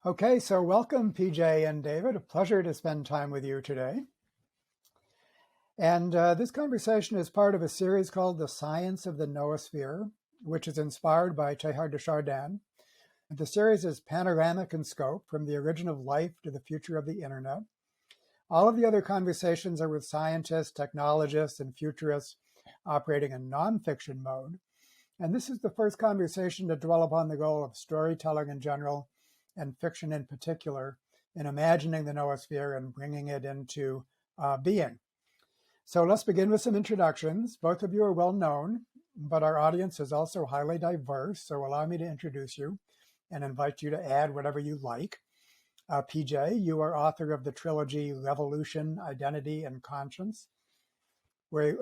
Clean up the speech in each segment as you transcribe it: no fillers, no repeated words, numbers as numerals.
Okay, so welcome, PJ and David. A pleasure to spend time with you today. And this conversation is part of a series called The Science of the Noosphere, which is inspired by Teilhard de Chardin. The series is panoramic in scope, from the origin of life to the future of the internet. All of the other conversations are with scientists, technologists, and futurists operating in nonfiction mode. And this is the first conversation to dwell upon the goal of storytelling in general and fiction in particular in imagining the Noosphere and bringing it into being. So let's begin with some introductions. Both of you are well known, but our audience is also highly diverse. So allow me to introduce you and invite you to add whatever you like. PJ, you are author of the trilogy Revolution, Identity, and Conscience, where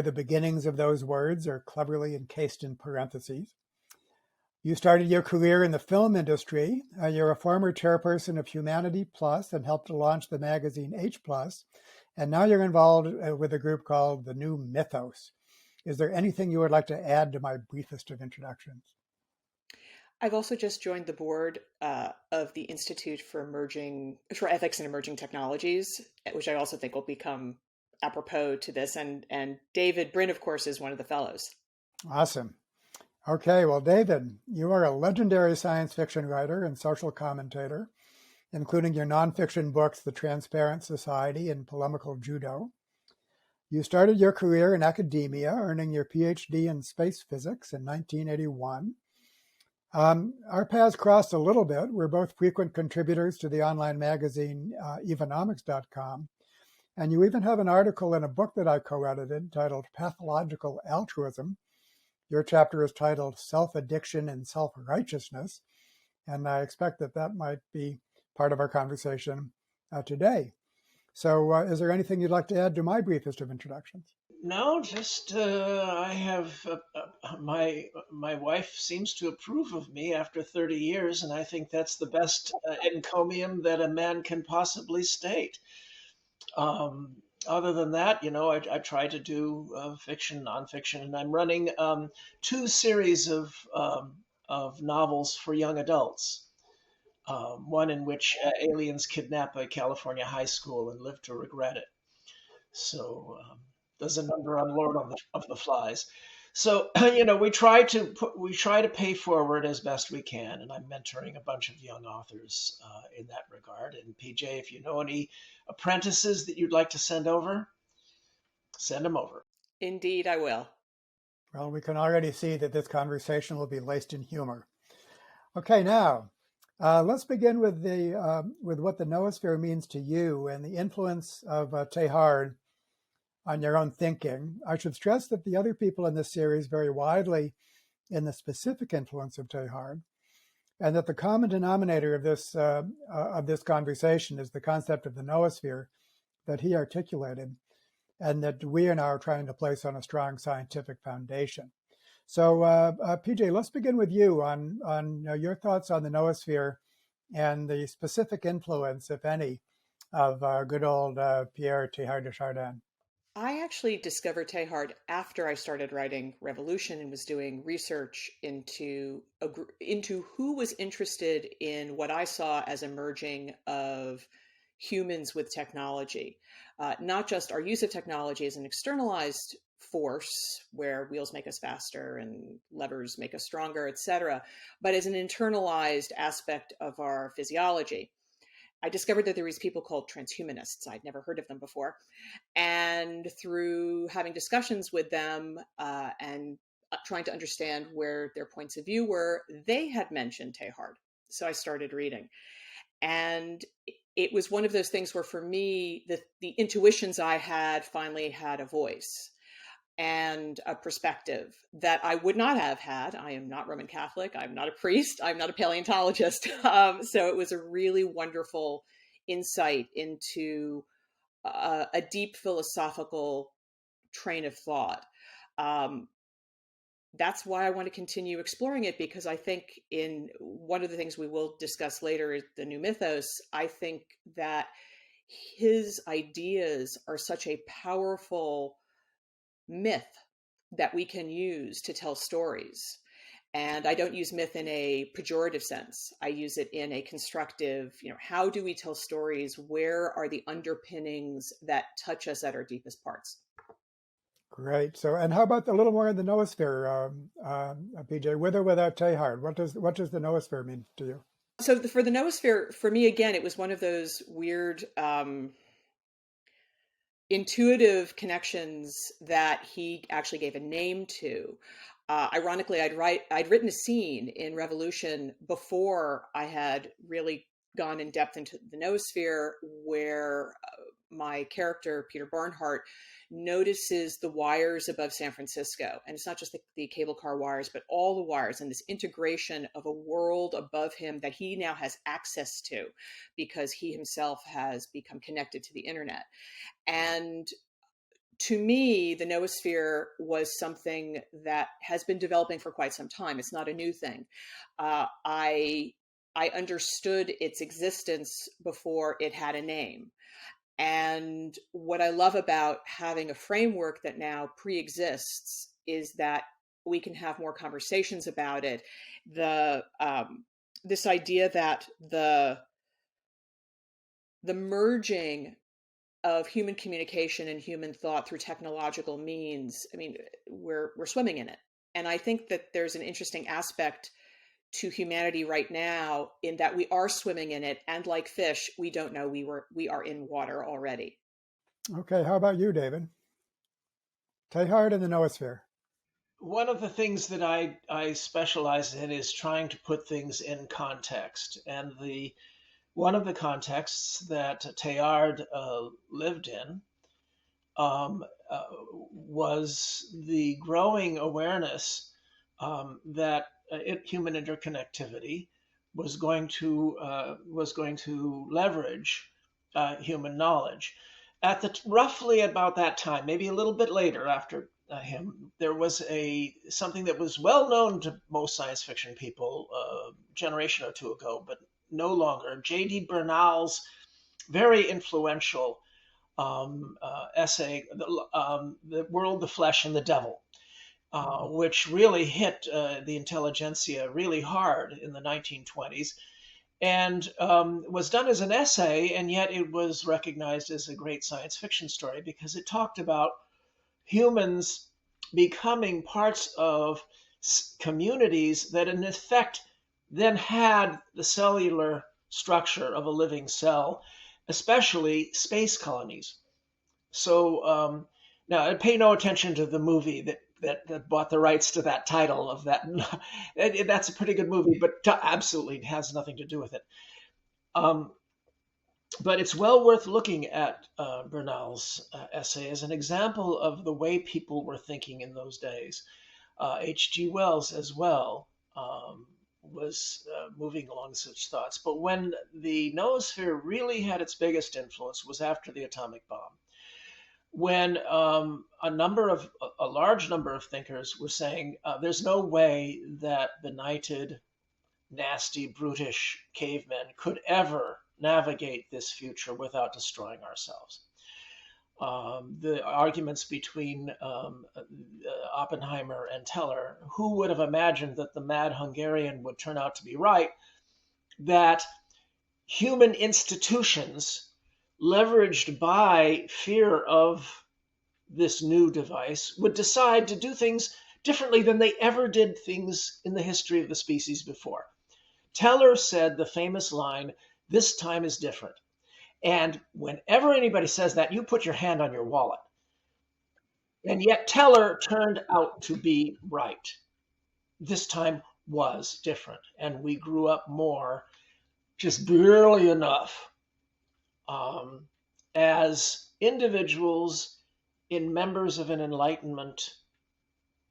the beginnings of those words are cleverly encased in parentheses. You started your career in the film industry. You're a former chairperson of Humanity Plus and helped to launch the magazine H+. And now you're involved with a group called the New Mythos. Is there anything you would like to add to my briefest of introductions? I've also just joined the board of the Institute for Ethics and Emerging Technologies, which I also think will become apropos to this. And David Bryn, of course, is one of the fellows. Awesome. Okay, well, David, you are a legendary science fiction writer and social commentator, including your nonfiction books, The Transparent Society and Polemical Judo. You started your career in academia, earning your PhD in space physics in 1981. Our paths crossed a little bit. We're both frequent contributors to the online magazine Evonomics.com. And you even have an article in a book that I co-edited titled Pathological Altruism. Your chapter is titled Self-Addiction and Self-Righteousness. And I expect that might be part of our conversation today. So is there anything you'd like to add to my briefest of introductions? No, just I have my wife seems to approve of me after 30 years, and I think that's the best encomium that a man can possibly state. Other than that, I try to do fiction, nonfiction, and I'm running two series of novels for young adults. One in which aliens kidnap a California high school and live to regret it. So there's a number on Lord of the Flies. So we try to pay forward as best we can, and I'm mentoring a bunch of young authors in that regard. And PJ, if you know any apprentices that you'd like to send over, send them over. Indeed, I will. Well, we can already see that this conversation will be laced in humor. Okay, now let's begin with what the Noosphere means to you and the influence of Teilhard on your own thinking. I should stress that the other people in this series vary widely in the specific influence of Teilhard, and that the common denominator of this conversation is the concept of the Noosphere that he articulated, and that we are now trying to place on a strong scientific foundation. So, PJ, let's begin with you on your thoughts on the Noosphere and the specific influence, if any, of good old Pierre Teilhard de Chardin. I actually discovered Teilhard after I started writing Revolution and was doing research into who was interested in what I saw as emerging of humans with technology, not just our use of technology as an externalized force where wheels make us faster and levers make us stronger, etc., but as an internalized aspect of our physiology. I discovered that there was people called transhumanists. I'd never heard of them before. And through having discussions with them and trying to understand where their points of view were, they had mentioned Teilhard. So I started reading. And it was one of those things where, for me, the intuitions I had finally had a voice and a perspective that I would not have had. I am not Roman Catholic. I'm not a priest. I'm not a paleontologist. So it was a really wonderful insight into a deep philosophical train of thought. That's why I want to continue exploring it, because I think in one of the things we will discuss later is the New Mythos. I think that his ideas are such a powerful myth that we can use to tell stories. And I don't use myth in a pejorative sense. I use it in a constructive, how do we tell stories? Where are the underpinnings that touch us at our deepest parts? Great. So, and how about a little more in the Noosphere, PJ? With or without Teilhard? What does the Noosphere mean to you? So for the Neosphere, for me, again, it was one of those weird intuitive connections that he actually gave a name to. Ironically, I'd written a scene in Revolution before I had really gone in depth into the Noosphere, where my character, Peter Barnhart, notices the wires above San Francisco. And it's not just the cable car wires, but all the wires, and this integration of a world above him that he now has access to because he himself has become connected to the internet. And to me, the Noosphere was something that has been developing for quite some time. It's not a new thing. I understood its existence before it had a name. And what I love about having a framework that now pre-exists is that we can have more conversations about it. This idea that the merging of human communication and human thought through technological means, I mean, we're swimming in it. And I think that there's an interesting aspect to humanity right now in that we are swimming in it, and like fish, we don't know we are in water already. Okay, how about you, David? Teilhard and the Noosphere. One of the things that I specialize in is trying to put things in context. And one of the contexts that Teilhard lived in was the growing awareness that human interconnectivity was going to leverage human knowledge. Roughly about that time, maybe a little bit later after him, there was something that was well known to most science fiction people a generation or two ago, but no longer. J.D. Bernal's very influential essay, The World, the Flesh, and the Devil, which really hit the intelligentsia really hard in the 1920s, and was done as an essay, and yet it was recognized as a great science fiction story because it talked about humans becoming parts of communities that in effect then had the cellular structure of a living cell, especially space colonies. So now pay no attention to the movie that bought the rights to that title of that. That's a pretty good movie, but absolutely has nothing to do with it. But it's well worth looking at Bernal's essay as an example of the way people were thinking in those days. H.G. Wells as well was moving along such thoughts. But when the Knowsphere really had its biggest influence was after the atomic bomb, when a large number of thinkers were saying there's no way that benighted, nasty, brutish cavemen could ever navigate this future without destroying ourselves. The arguments between Oppenheimer and Teller, who would have imagined that the mad Hungarian would turn out to be right, that human institutions leveraged by fear of this new device would decide to do things differently than they ever did things in the history of the species before. Teller said the famous line, "This time is different." And whenever anybody says that, you put your hand on your wallet. And yet Teller turned out to be right. This time was different. And we grew up more, just barely enough, as individuals in members of an Enlightenment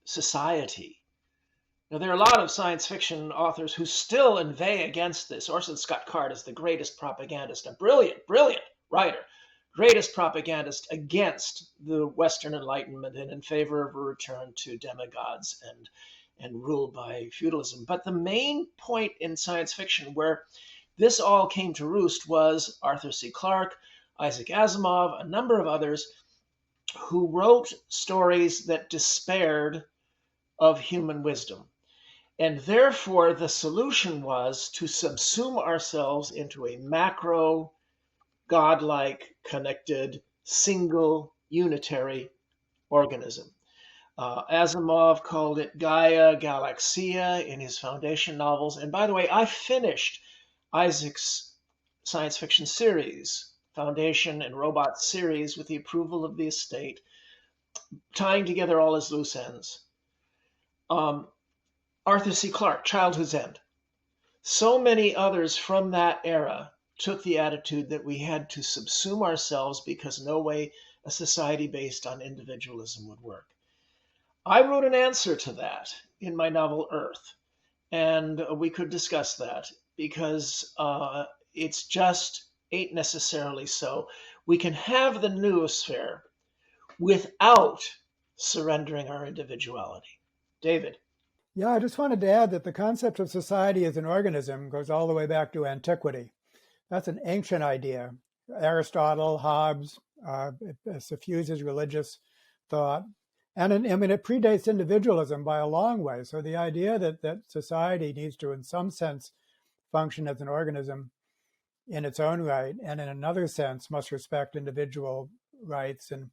society. Now, there are a lot of science fiction authors who still inveigh against this. Orson Scott Card is the greatest propagandist, a brilliant, brilliant writer, greatest propagandist against the Western Enlightenment and in favor of a return to demigods and rule by feudalism. But the main point in science fiction where this all came to roost was Arthur C. Clarke, Isaac Asimov, a number of others who wrote stories that despaired of human wisdom. And therefore, the solution was to subsume ourselves into a macro, godlike, connected, single, unitary organism. Asimov called it Gaia Galaxia in his Foundation novels. And by the way, I finished Isaac's science fiction series, Foundation and Robot series, with the approval of the estate, tying together all his loose ends. Arthur C. Clarke, Childhood's End. So many others from that era took the attitude that we had to subsume ourselves because no way a society based on individualism would work. I wrote an answer to that in my novel Earth, and we could discuss that because it's just ain't necessarily so. We can have the Neosphere without surrendering our individuality. David. Yeah, I just wanted to add that the concept of society as an organism goes all the way back to antiquity. That's an ancient idea. Aristotle, Hobbes, it suffuses religious thought. And it predates individualism by a long way. So the idea that society needs to, in some sense, function as an organism in its own right, and in another sense, must respect individual rights and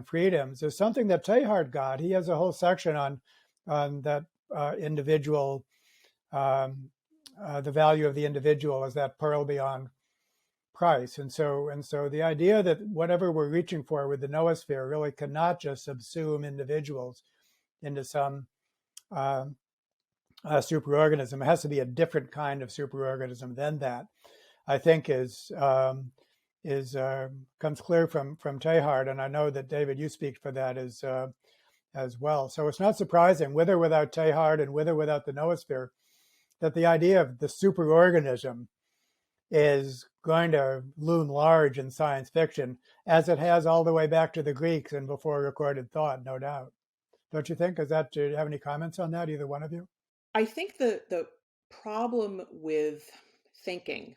freedoms, is something that Teilhard got. He has a whole section on that individual, the value of the individual as that pearl beyond price. And so the idea that whatever we're reaching for with the Knowsphere really cannot just subsume individuals into some superorganism. It has to be a different kind of superorganism than that, I think comes clear from Teilhard. And I know that, David, you speak for that as well. So it's not surprising, with or without Teilhard and with or without the Noosphere, that the idea of the superorganism is going to loom large in science fiction, as it has all the way back to the Greeks and before recorded thought, no doubt. Don't you think? Do you have any comments on that, either one of you? I think the problem with thinking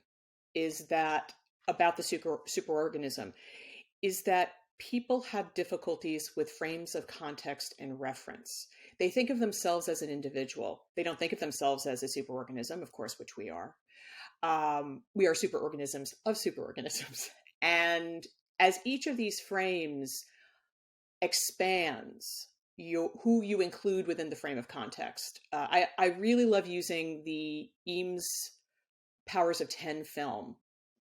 is that about the superorganism is that people have difficulties with frames of context and reference. They think of themselves as an individual. They don't think of themselves as a superorganism, of course, which we are. We are superorganisms of superorganisms. And as each of these frames expands who you include within the frame of context, I really love using the Eames Powers of 10 film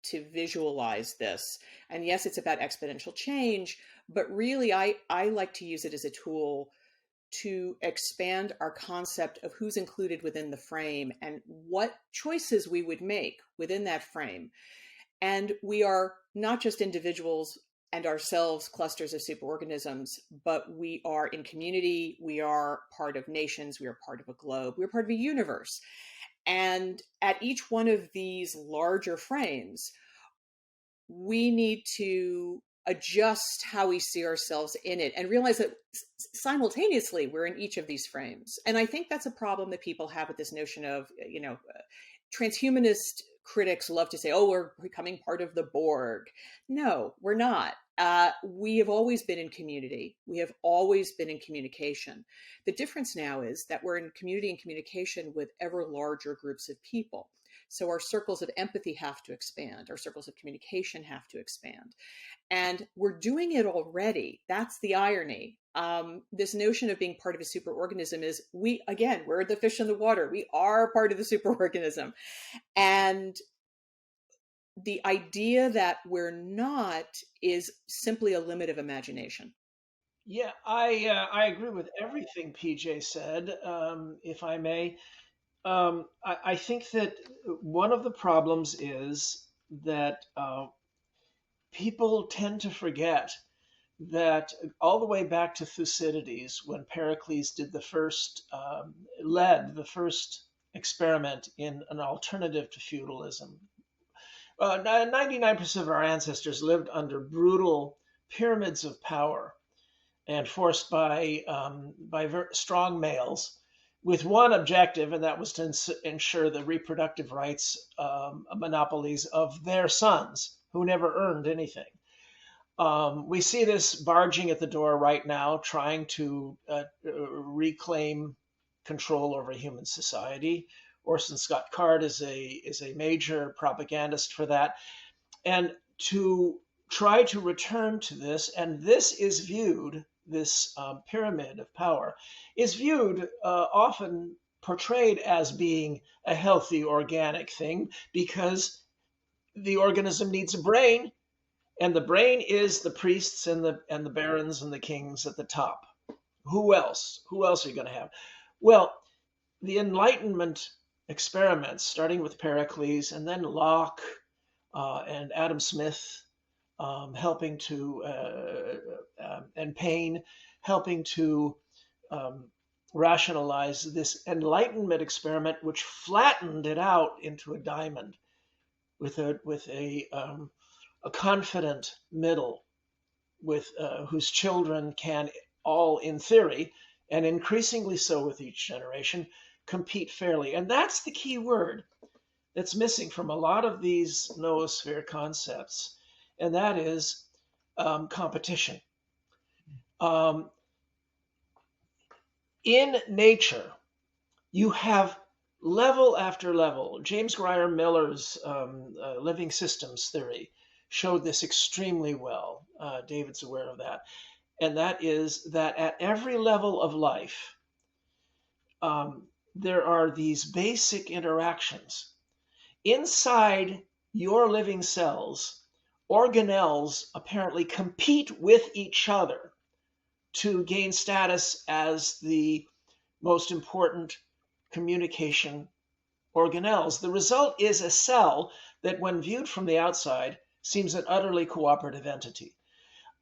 to visualize this. And yes, it's about exponential change, but really I like to use it as a tool to expand our concept of who's included within the frame and what choices we would make within that frame. And we are not just individuals and ourselves clusters of superorganisms, but we are in community, we are part of nations, we are part of a globe, we're part of a universe. And at each one of these larger frames, we need to adjust how we see ourselves in it and realize that simultaneously we're in each of these frames. And I think that's a problem that people have with this notion of, transhumanist critics love to say, oh, we're becoming part of the Borg. No, we're not. We have always been in community. We have always been in communication. The difference now is that we're in community and communication with ever larger groups of people. So our circles of empathy have to expand. Our circles of communication have to expand. And we're doing it already. That's the irony. This notion of being part of a superorganism is we're the fish in the water. We are part of the superorganism. And the idea that we're not is simply a limit of imagination. Yeah, I agree with everything PJ said, if I may. I think that one of the problems is that people tend to forget that all the way back to Thucydides, when Pericles did led the first experiment in an alternative to feudalism. 99% of our ancestors lived under brutal pyramids of power and forced by strong males, with one objective, and that was to ensure the reproductive rights monopolies of their sons, who never earned anything. We see this barging at the door right now, trying to reclaim control over human society. Orson Scott Card is a major propagandist for that. And to try to return to this, and this is viewed, this pyramid of power is viewed often portrayed as being a healthy organic thing because the organism needs a brain, and the brain is the priests and the barons and the kings at the top. Who else? Who else are you going to have? Well, the Enlightenment experiments, starting with Pericles and then Locke and Adam Smith, helping to and Paine, helping to rationalize this Enlightenment experiment, which flattened it out into a diamond with a confident middle, with whose children can all, in theory, and increasingly so with each generation, compete fairly. And that's the key word that's missing from a lot of these noosphere concepts, and that is competition. In nature, you have level after level. James Grier Miller's living systems theory showed this extremely well. David's aware of that. And that is that at every level of life, there are these basic interactions. Inside your living cells, organelles apparently compete with each other to gain status as the most important communication organelles. The result is a cell that, when viewed from the outside, seems an utterly cooperative entity.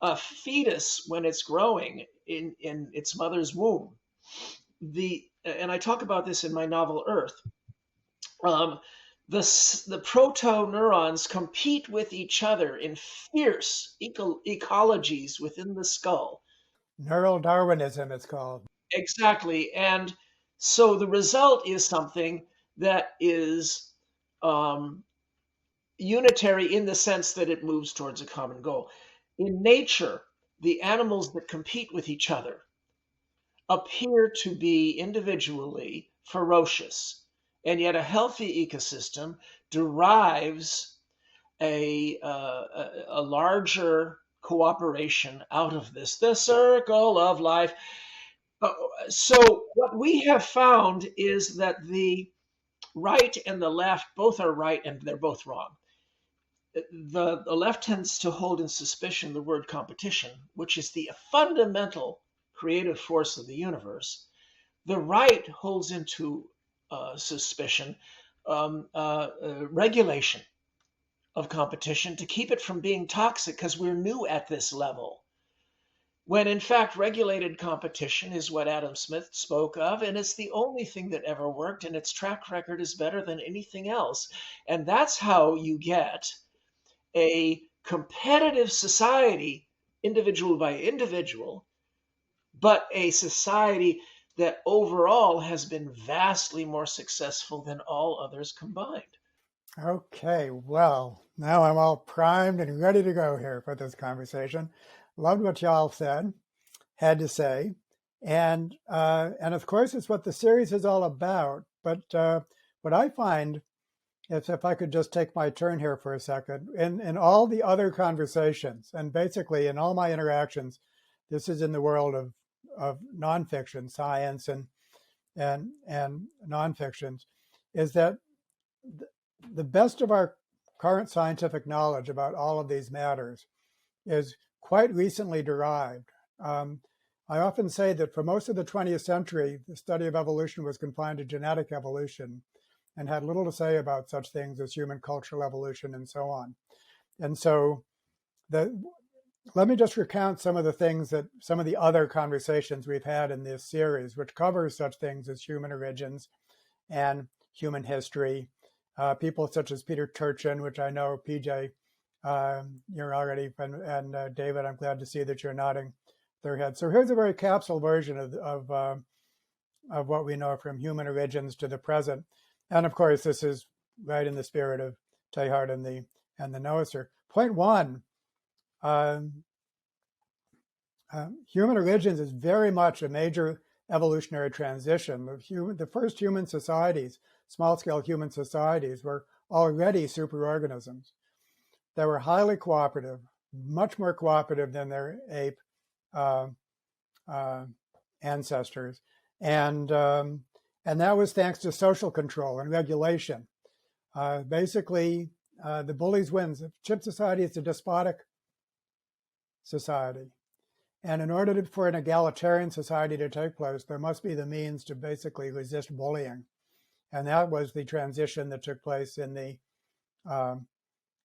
A fetus, when it's growing in its mother's womb, and I talk about this in my novel Earth, the proto-neurons compete with each other in fierce ecologies within the skull. Neural Darwinism, it's called. Exactly. And so the result is something that is unitary in the sense that it moves towards a common goal. In nature, the animals that compete with each other appear to be individually ferocious, and yet a healthy ecosystem derives a larger cooperation out of this, the circle of life. So what we have found is that the right and the left both are right and they're both wrong. The left tends to hold in suspicion the word competition, which is the fundamental creative force of the universe. The right holds into suspicion regulation of competition to keep it from being toxic because we're new at this level. When in fact regulated competition is what Adam Smith spoke of, and it's the only thing that ever worked, and its track record is better than anything else. And that's how you get a competitive society, individual by individual, but a society that overall has been vastly more successful than all others combined. Okay, well, now I'm all primed and ready to go here for this conversation. Loved what y'all had to say, and of course, it's what the series is all about. But what I find is, if I could just take my turn here for a second, in all the other conversations, and basically in all my interactions, this is in the world of nonfiction, science, and nonfictions, is that the best of our current scientific knowledge about all of these matters is quite recently derived. I often say that for most of the 20th century, the study of evolution was confined to genetic evolution and had little to say about such things as human cultural evolution and so on. And so let me just recount some of the other conversations we've had in this series, which covers such things as human origins and human history. People such as Peter Turchin, which I know, PJ, you're already, and David, I'm glad to see that you're nodding their head. So here's a very capsule version of what we know from human origins to the present. And of course, this is right in the spirit of Teilhard and the Knowsphere. Point one, human origins is very much a major evolutionary transition. The first human societies, small-scale human societies, were already superorganisms that were highly cooperative, much more cooperative than their ape uh, ancestors, and that was thanks to social control and regulation. Basically, the bullies wins. Chimp society is a despotic society. And in order for an egalitarian society to take place, there must be the means to basically resist bullying. And that was the transition that took place in the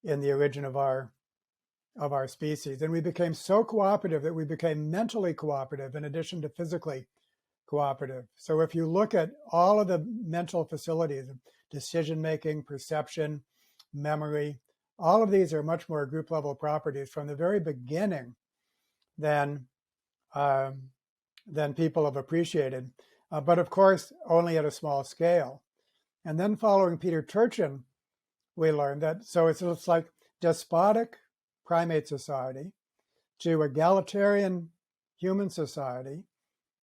origin of our species. And we became so cooperative that we became mentally cooperative in addition to physically cooperative. So if you look at all of the mental facilities, decision-making, perception, memory, all of these are much more group-level properties from the very beginning than people have appreciated. But of course, only at a small scale. And then following Peter Turchin, we learned that, so it's like despotic primate society to egalitarian human society.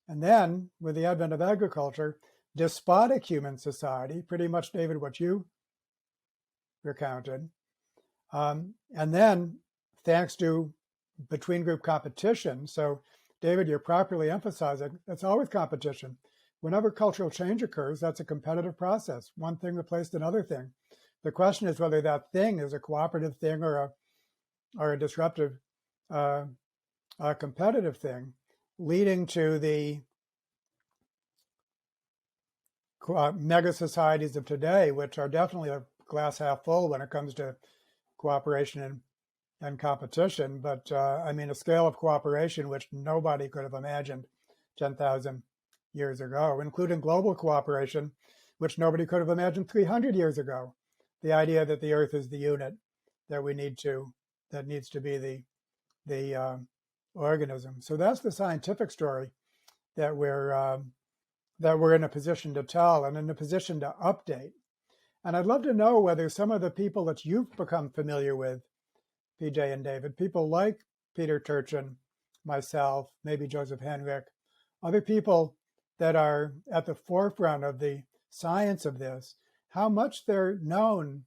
And then with the advent of agriculture, despotic human society, pretty much, David, what you recounted. And then thanks to between group competition. So David, you're properly emphasizing it's always competition. Whenever cultural change occurs, that's a competitive process. One thing replaced another thing. The question is whether that thing is a cooperative thing or a disruptive, competitive thing, leading to the mega societies of today, which are definitely a glass half full when it comes to cooperation and competition. But I mean, a scale of cooperation which nobody could have imagined 10,000 years ago, including global cooperation, which nobody could have imagined 300 years ago. The idea that the Earth is the unit that needs to be the organism. So that's the scientific story that we're in a position to tell and in a position to update. And I'd love to know whether some of the people that you've become familiar with, PJ and David, people like Peter Turchin, myself, maybe Joseph Henrich, other people that are at the forefront of the science of this, how much they're known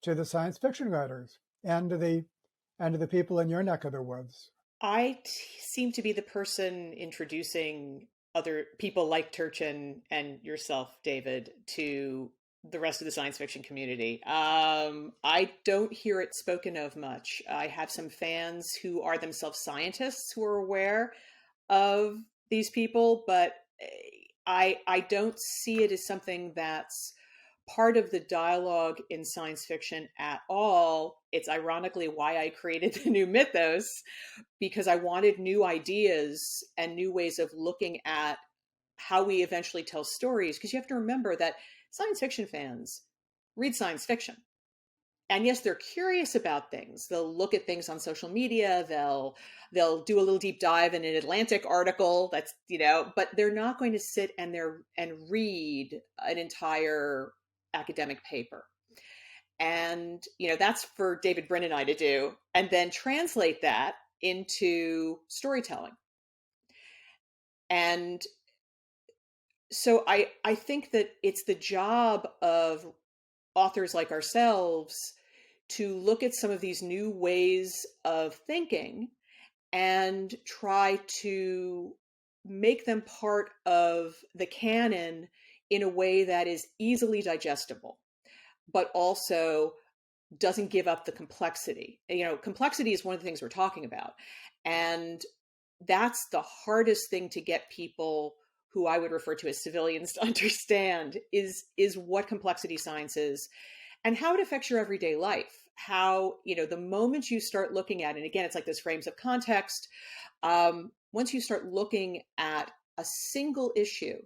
to the science fiction writers and to the people in your neck of the woods. I seem to be the person introducing other people like Turchin and yourself, David, to the rest of the science fiction community. I don't hear it spoken of much. I have some fans who are themselves scientists who are aware of these people, but I don't see it as something that's part of the dialogue in science fiction at all. It's ironically why I created the new Mythos, because I wanted new ideas and new ways of looking at how we eventually tell stories. Because you have to remember that science fiction fans read science fiction. And yes, they're curious about things. They'll look at things on social media. They'll do a little deep dive in an Atlantic article. That's, but they're not going to sit and read an entire academic paper. And, that's for David Bryn and I to do, and then translate that into storytelling. And so I think that it's the job of authors like ourselves to look at some of these new ways of thinking and try to make them part of the canon in a way that is easily digestible, but also doesn't give up the complexity. Complexity is one of the things we're talking about. And that's the hardest thing to get people who I would refer to as civilians to understand is what complexity science is and how it affects your everyday life. How, the moment you start looking at, and again, it's like those frames of context. Once you start looking at a single issue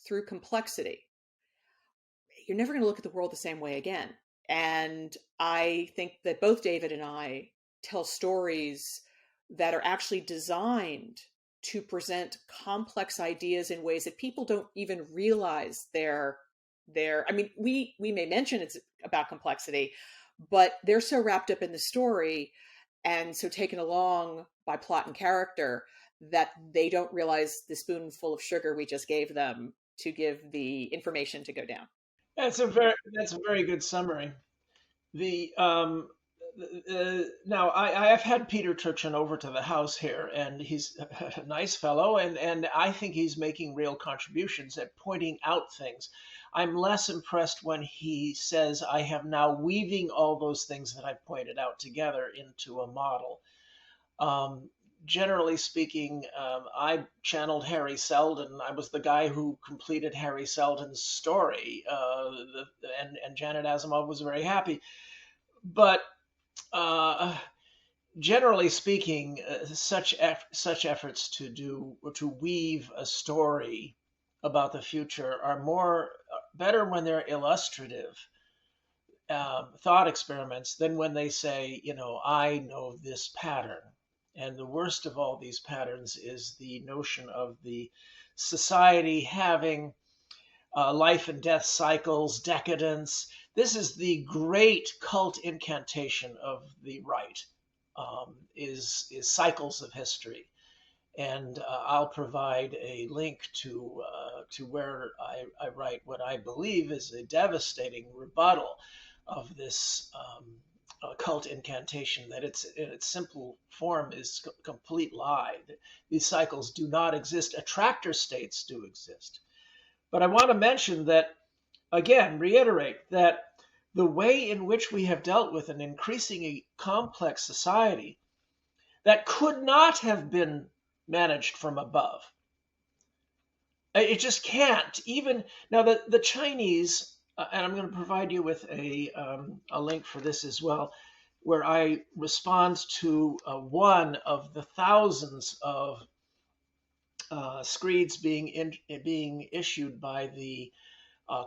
through complexity, you're never going to look at the world the same way again. And I think that both David and I tell stories that are actually designed to present complex ideas in ways that people don't even realize they're there. I mean, we may mention it's about complexity, but they're so wrapped up in the story and so taken along by plot and character that they don't realize the spoonful of sugar we just gave them to give the information to go down. That's a very good summary. The now I have had Peter Turchin over to the house here, and he's a nice fellow, and I think he's making real contributions at pointing out things. I'm less impressed when he says I have now weaving all those things that I pointed out together into a model. Um, Generally speaking, I channeled Harry Seldon. I was the guy who completed Harry Seldon's story, and Janet Asimov was very happy. But uh, generally speaking, such efforts to weave a story about the future are better when they're illustrative thought experiments than when they say, I know this pattern. And the worst of all these patterns is the notion of the society having life and death cycles, decadence. This is the great cult incantation of the right, is cycles of history. And I'll provide a link to where I write what I believe is a devastating rebuttal of this cult incantation, that it's in its simple form is complete lie. These cycles do not exist. Attractor states do exist. But I want to mention that, again, reiterate that the way in which we have dealt with an increasingly complex society that could not have been managed from above. It just can't. Even now, the Chinese, and I'm going to provide you with a link for this as well, where I respond to one of the thousands of screeds being issued by the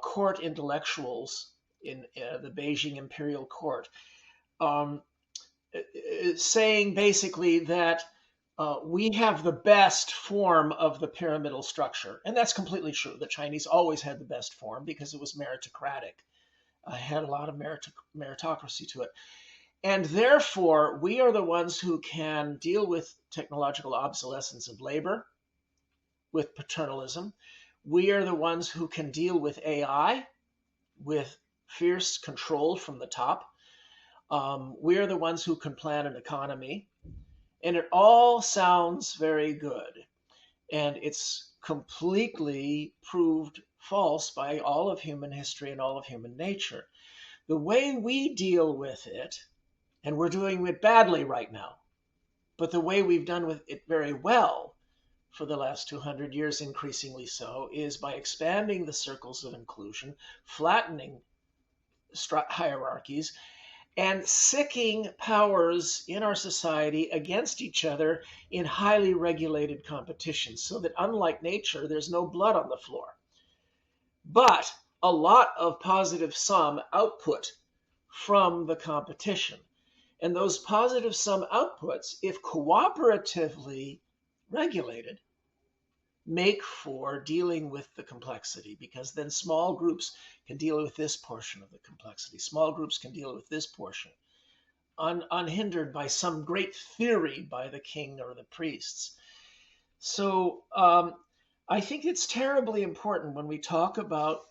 court intellectuals in the Beijing Imperial Court, saying basically that we have the best form of the pyramidal structure. And that's completely true. The Chinese always had the best form because it was meritocratic. It had a lot of meritocracy to it. And therefore, we are the ones who can deal with technological obsolescence of labor, with paternalism. We are the ones who can deal with AI, with fierce control from the top. We are the ones who can plan an economy. And it all sounds very good. And it's completely proved false by all of human history and all of human nature. The way we deal with it, and we're doing it badly right now, but the way we've done with it very well for the last 200 years, increasingly so, is by expanding the circles of inclusion, flattening hierarchies, and sicking powers in our society against each other in highly regulated competition, so that unlike nature, there's no blood on the floor, but a lot of positive sum output from the competition. And those positive sum outputs, if cooperatively regulated, make for dealing with the complexity, because then small groups can deal with this portion of the complexity. Small groups can deal with this portion, unhindered by some great theory by the king or the priests. So I think it's terribly important when we talk about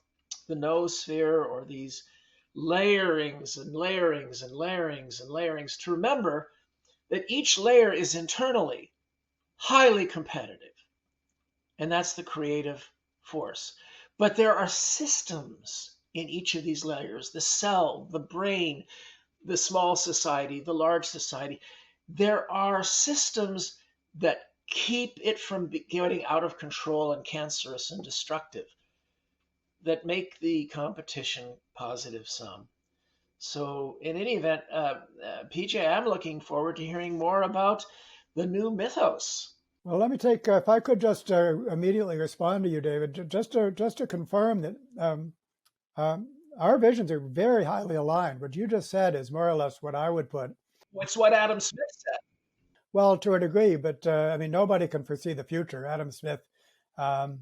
the Knowsphere or these layerings and layerings and layerings and layerings to remember that each layer is internally highly competitive. And that's the creative force. But there are systems in each of these layers, the cell, the brain, the small society, the large society. There are systems that keep it from getting out of control and cancerous and destructive, that make the competition positive sum. So in any event, PJ, I'm looking forward to hearing more about the new Mythos. Well, let me take, if I could just immediately respond to you, David, just to confirm that our visions are very highly aligned. What you just said is more or less what I would put. It's what Adam Smith said. Well, to a degree, but I mean, nobody can foresee the future. Adam Smith, and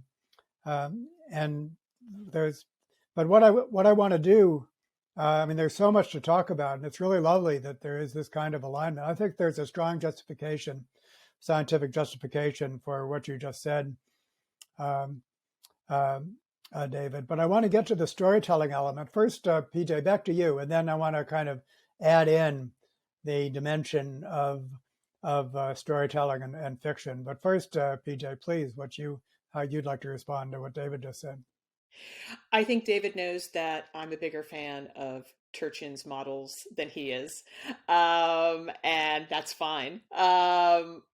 there's, but what I want to do, I mean, there's so much to talk about, and it's really lovely that there is this kind of alignment. I think there's a strong justification scientific justification for what you just said, um, David. But I want to get to the storytelling element. First, PJ, back to you, and then I want to kind of add in the dimension of storytelling and fiction. But first, PJ, please, how you'd like to respond to what David just said. I think David knows that I'm a bigger fan of Turchin's models than he is, and that's fine. My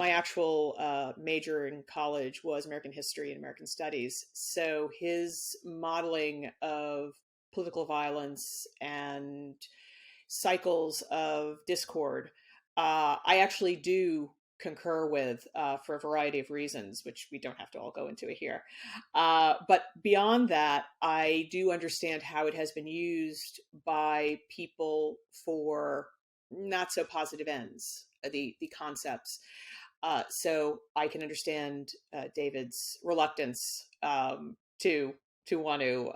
actual major in college was American history and American studies, so his modeling of political violence and cycles of discord, I actually do concur with, for a variety of reasons, which we don't have to all go into here. But beyond that, I do understand how it has been used by people for not so positive ends, the concepts. So I can understand David's reluctance to want to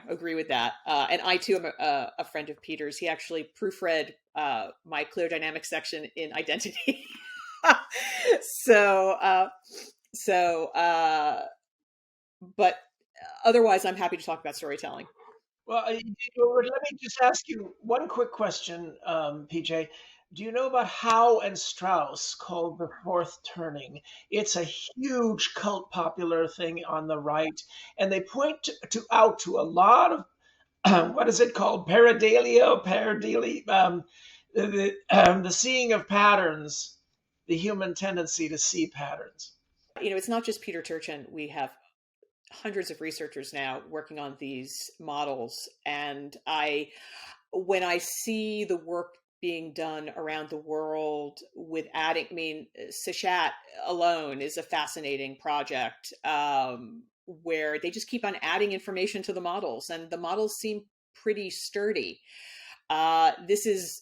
agree with that. And I too am a friend of Peter's. He actually proofread my clear dynamics section in Identity. But otherwise, I'm happy to talk about storytelling. Well, let me just ask you one quick question, PJ. Do you know about Howe and Strauss called The Fourth Turning? It's a huge cult popular thing on the right, and they point out to a lot of what is it called? Pareidolia, the seeing of patterns, the human tendency to see patterns. It's not just Peter Turchin. We have hundreds of researchers now working on these models, and when I see the work being done around the world with adding, Sachat alone is a fascinating project, where they just keep on adding information to the models, and the models seem pretty sturdy. This is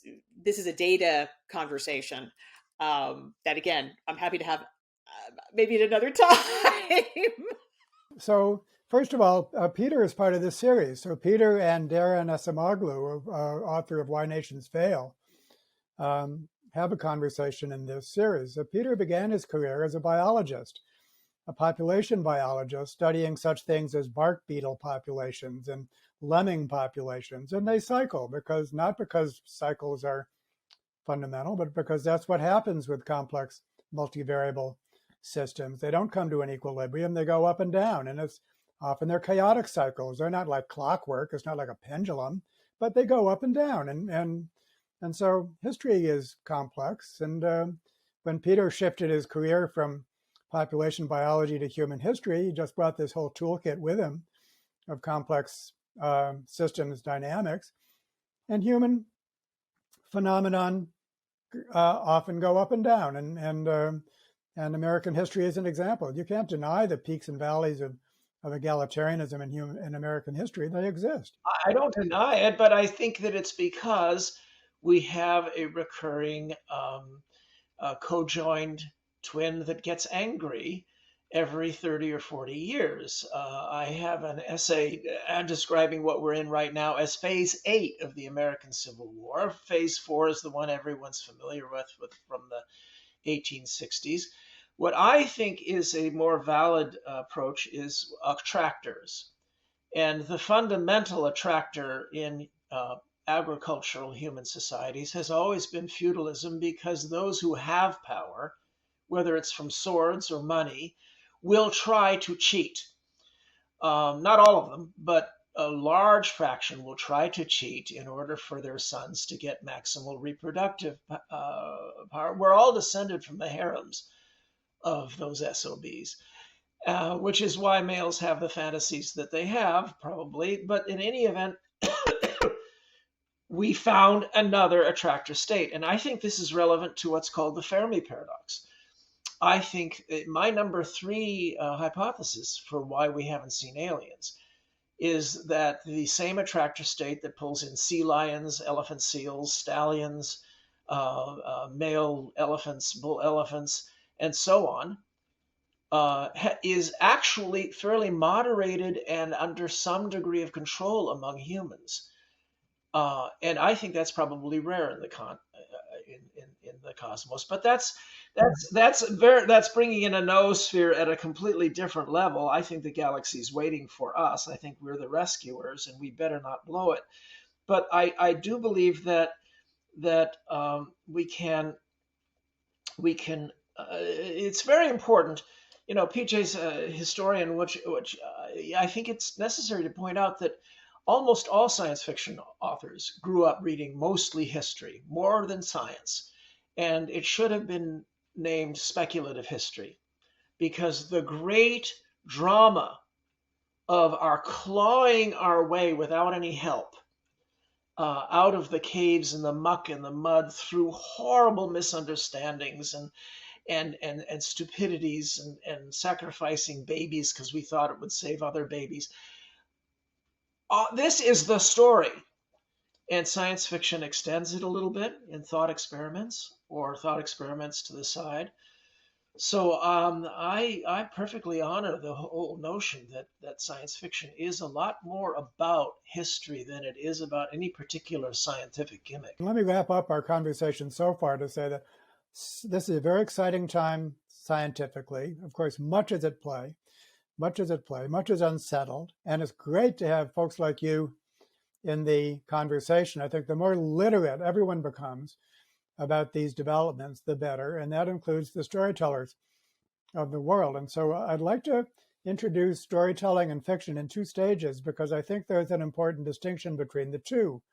a data conversation that, again, I'm happy to have maybe at another time. So, first of all, Peter is part of this series. So Peter and Darren Esamoglu, author of Why Nations Fail, have a conversation in this series. Peter began his career as a biologist, a population biologist, studying such things as bark beetle populations and lemming populations. And they cycle, not because cycles are fundamental, but because that's what happens with complex multivariable systems. They don't come to an equilibrium, they go up and down. And it's often they're chaotic cycles. They're not like clockwork, it's not like a pendulum, but they go up and down. And so history is complex. And when Peter shifted his career from population biology to human history, he just brought this whole toolkit with him of complex systems dynamics. And human phenomenon often go up and down. And American history is an example. You can't deny the peaks and valleys of egalitarianism in American history. They exist. I don't deny it, but I think that it's because we have a recurring co-joined twin that gets angry every 30 or 40 years. I have an essay describing what we're in right now as phase 8 of the American Civil War. Phase 4 is the one everyone's familiar with from the 1860s. What I think is a more valid approach is attractors. And the fundamental attractor in agricultural human societies has always been feudalism, because those who have power, whether it's from swords or money, will try to cheat. Not all of them, but a large fraction will try to cheat in order for their sons to get maximal reproductive power. We're all descended from the harems of those SOBs, which is why males have the fantasies that they have, probably. But in any event, we found another attractor state. And I think this is relevant to what's called the Fermi paradox. I think my number 3 hypothesis for why we haven't seen aliens is that the same attractor state that pulls in sea lions, elephant seals, stallions, male elephants, bull elephants, and so on, is actually fairly moderated and under some degree of control among humans. And I think that's probably rare the cosmos. But that's bringing in a noosphere at a completely different level. I think the galaxy's waiting for us. I think we're the rescuers, and we better not blow it. But I do believe that we can it's very important. PJ's a historian, which I think it's necessary to point out that almost all science fiction authors grew up reading mostly history, more than science. And it should have been named speculative history, because the great drama of our clawing our way without any help out of the caves and the muck and the mud through horrible misunderstandings and stupidities and sacrificing babies because we thought it would save other babies. This is the story. And science fiction extends it a little bit in thought experiments or thought experiments to the side. So I perfectly honor the whole notion that science fiction is a lot more about history than it is about any particular scientific gimmick. Let me wrap up our conversation so far to say that this is a very exciting time scientifically. Of course, much is at play, much is unsettled. And it's great to have folks like you in the conversation. I think the more literate everyone becomes about these developments, the better. And that includes the storytellers of the world. And so I'd like to introduce storytelling and fiction in two stages, because I think there's an important distinction between the two.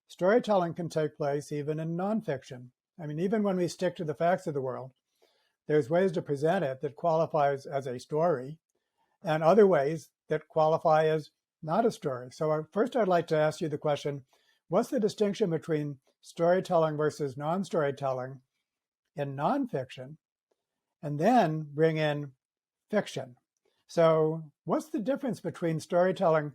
Storytelling can take place even in nonfiction. I mean, even when we stick to the facts of the world, there's ways to present it that qualifies as a story and other ways that qualify as not a story. So first, I'd like to ask you the question, what's the distinction between storytelling versus non-storytelling in nonfiction, and then bring in fiction? So what's the difference between storytelling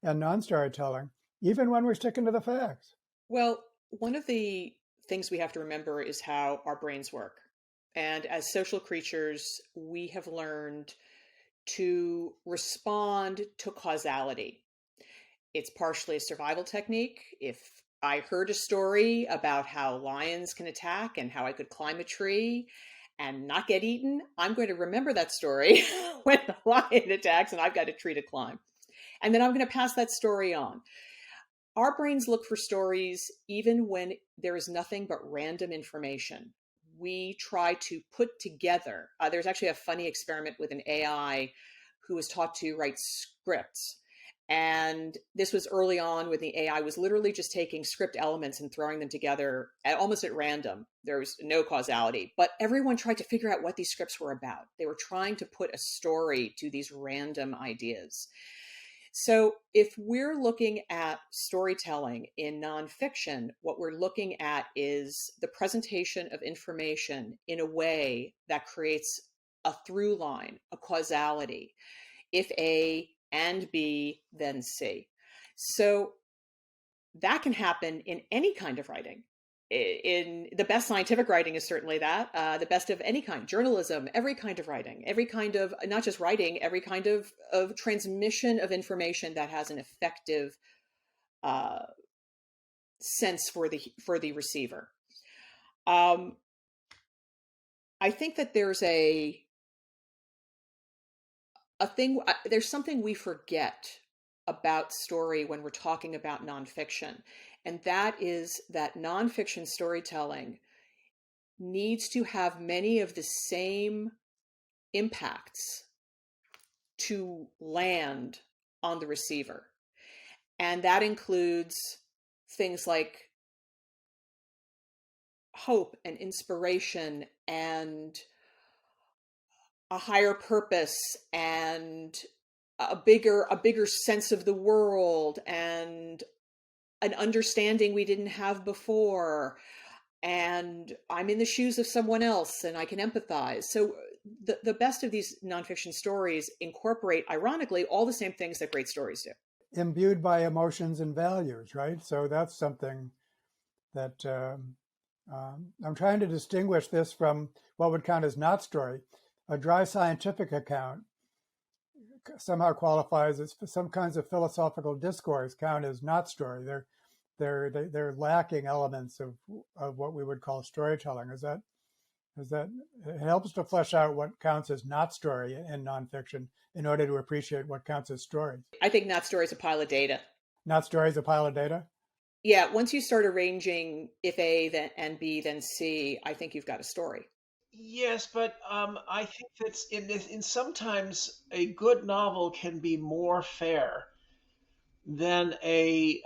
and non-storytelling, even when we're sticking to the facts? Well, one of the things we have to remember is how our brains work. And as social creatures, we have learned to respond to causality. It's partially a survival technique. If I heard a story about how lions can attack and how I could climb a tree and not get eaten, I'm going to remember that story when the lion attacks and I've got a tree to climb. And then I'm going to pass that story on. Our brains look for stories even when there is nothing but random information. We try to put together, there's actually a funny experiment with an AI who was taught to write scripts. And this was early on when the AI was literally just taking script elements and throwing them together almost at random. There was no causality, but everyone tried to figure out what these scripts were about. They were trying to put a story to these random ideas. So if we're looking at storytelling in nonfiction, what we're looking at is the presentation of information in a way that creates a through line, a causality. If A and B, then C. So that can happen in any kind of writing. In the best scientific writing is certainly that, the best of any kind, journalism, every kind of writing, every kind of, not just writing, every kind of transmission of information that has an effective sense for the receiver. I think that there's there's something we forget about story when we're talking about nonfiction. And that is that nonfiction storytelling needs to have many of the same impacts to land on the receiver. And that includes things like hope and inspiration and a higher purpose and a bigger sense of the world and an understanding we didn't have before. And I'm in the shoes of someone else and I can empathize. So the best of these nonfiction stories incorporate, ironically, all the same things that great stories do. Imbued by emotions and values, right? So that's something that I'm trying to distinguish this from what would count as not story. A dry scientific account somehow qualifies as some kinds of philosophical discourse count as not story. they're lacking elements of what we would call storytelling. Is that it helps to flesh out what counts as not story in nonfiction in order to appreciate what counts as story. I think not story is a pile of data. Not story is a pile of data? Yeah, once you start arranging if A then and B then C, I think you've got a story. Yes, but I think that's in sometimes a good novel can be more fair than a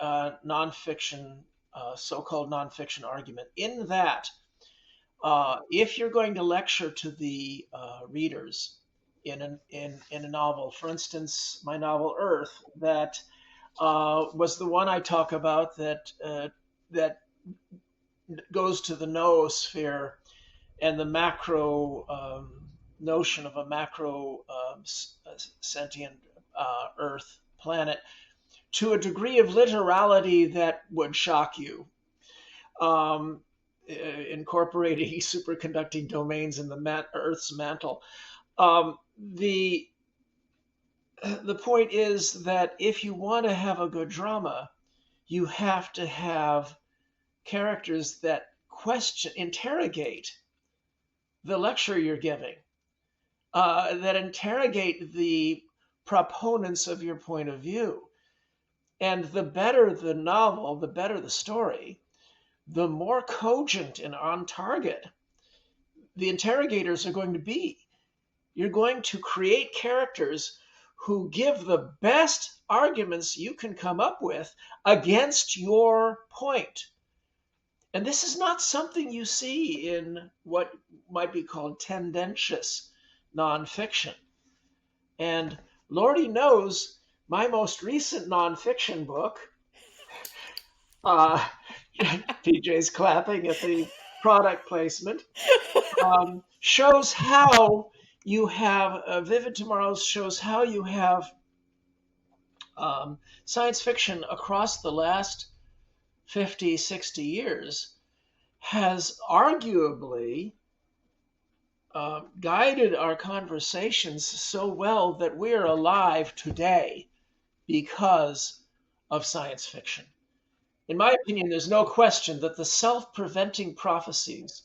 nonfiction, so-called nonfiction argument. In that, if you're going to lecture to the readers in a novel, for instance, my novel Earth, that was the one I talk about that goes to the noosphere and the macro notion of a macro sentient Earth planet to a degree of literality that would shock you, incorporating superconducting domains in the Earth's mantle. The point is that if you want to have a good drama, you have to have characters that interrogate the lecture you're giving, that interrogate the proponents of your point of view. And the better the novel, the better the story, the more cogent and on target the interrogators are going to be. You're going to create characters who give the best arguments you can come up with against your point. And this is not something you see in what might be called tendentious nonfiction. And Lordy knows my most recent nonfiction book, PJ's clapping at the product placement, shows how you have, Vivid Tomorrows shows how you have science fiction across the last 50, 60 years has arguably guided our conversations so well that we're alive today because of science fiction. In my opinion, there's no question that the self-preventing prophecies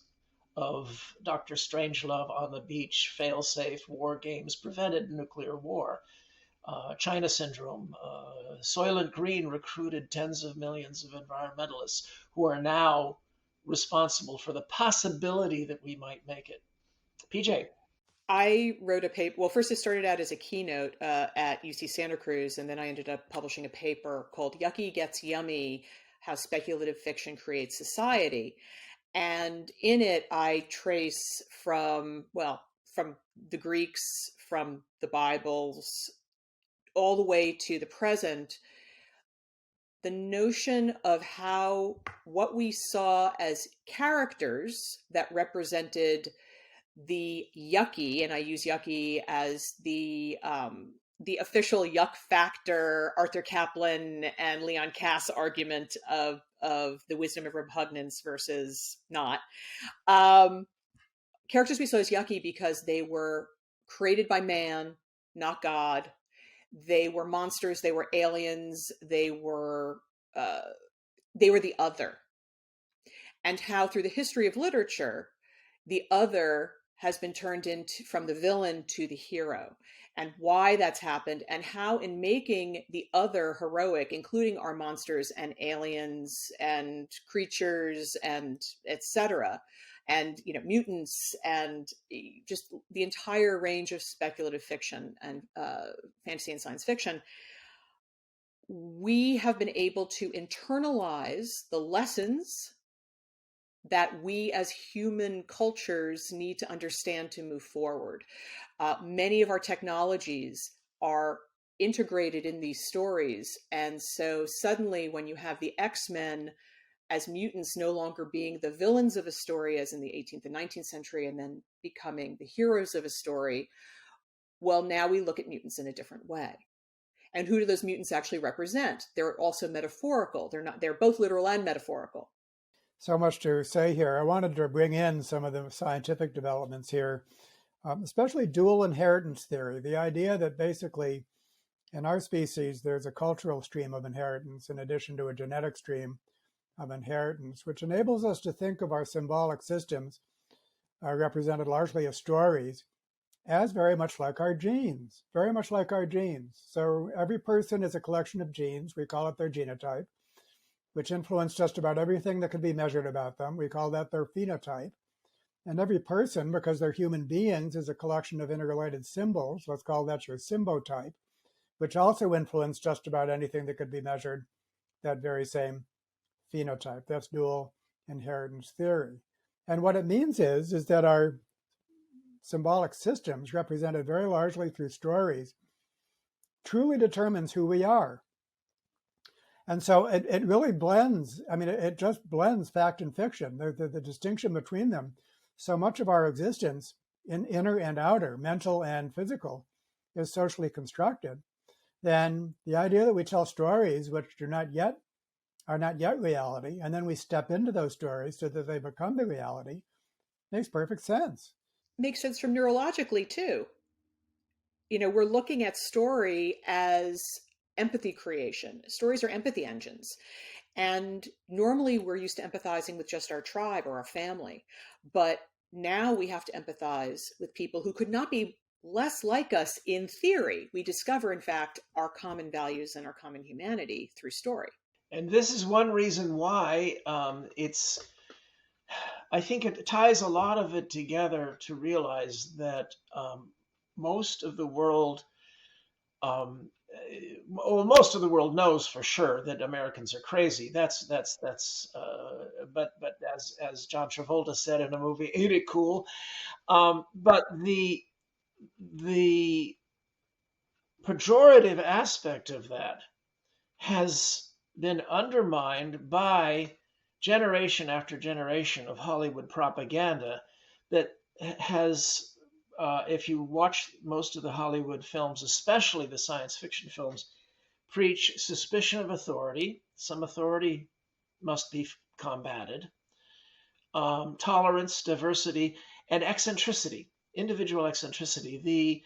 of Dr. Strangelove on the beach, fail-safe, war games prevented nuclear war. China Syndrome, Soylent Green recruited tens of millions of environmentalists who are now responsible for the possibility that we might make it. PJ. I wrote a paper. Well, first it started out as a keynote at UC Santa Cruz, and then I ended up publishing a paper called Yucky Gets Yummy, How Speculative Fiction Creates Society. And in it, I trace from the Greeks, from the Bibles, all the way to the present, the notion of how what we saw as characters that represented the yucky, and I use yucky as the official yuck factor, Arthur Caplan and Leon Cass argument of the wisdom of repugnance versus not. Characters we saw as yucky because they were created by man, not God. They were monsters. They were aliens. They were the other. And how through the history of literature, the other has been turned into from the villain to the hero, and why that's happened, and how in making the other heroic, including our monsters and aliens and creatures and etc., and mutants and just the entire range of speculative fiction and fantasy and science fiction, we have been able to internalize the lessons that we as human cultures need to understand to move forward. Many of our technologies are integrated in these stories. And so suddenly when you have the X-Men as mutants no longer being the villains of a story as in the 18th and 19th century, and then becoming the heroes of a story, well, now we look at mutants in a different way. And who do those mutants actually represent? They're also metaphorical. They're both literal and metaphorical. So much to say here. I wanted to bring in some of the scientific developments here, especially dual inheritance theory, the idea that basically in our species, there's a cultural stream of inheritance in addition to a genetic stream, of inheritance, which enables us to think of our symbolic systems, represented largely as stories, as very much like our genes, very much like our genes. So every person is a collection of genes. We call it their genotype, which influence just about everything that can be measured about them. We call that their phenotype. And every person, because they're human beings, is a collection of interrelated symbols. Let's call that your symbotype, which also influence just about anything that could be measured, that very same phenotype. That's dual inheritance theory. And what it means is that our symbolic systems, represented very largely through stories, truly determines who we are. And so it really blends, it just blends fact and fiction, the distinction between them. So much of our existence, in inner and outer, mental and physical, is socially constructed. Then the idea that we tell stories which are not yet reality, and then we step into those stories so that they become the reality, makes perfect sense. Makes sense from neurologically too. We're looking at story as empathy creation. Stories are empathy engines. And normally we're used to empathizing with just our tribe or our family. But now we have to empathize with people who could not be less like us in theory. We discover, in fact, our common values and our common humanity through story. And this is one reason why I think it ties a lot of it together to realize that most of the world, most of the world knows for sure that Americans are crazy. But as John Travolta said in a movie, ain't it cool? But the pejorative aspect of that has been undermined by generation after generation of Hollywood propaganda that has, if you watch most of the Hollywood films, especially the science fiction films, preach suspicion of authority. Some authority must be combated. Tolerance, diversity, and eccentricity, individual eccentricity. The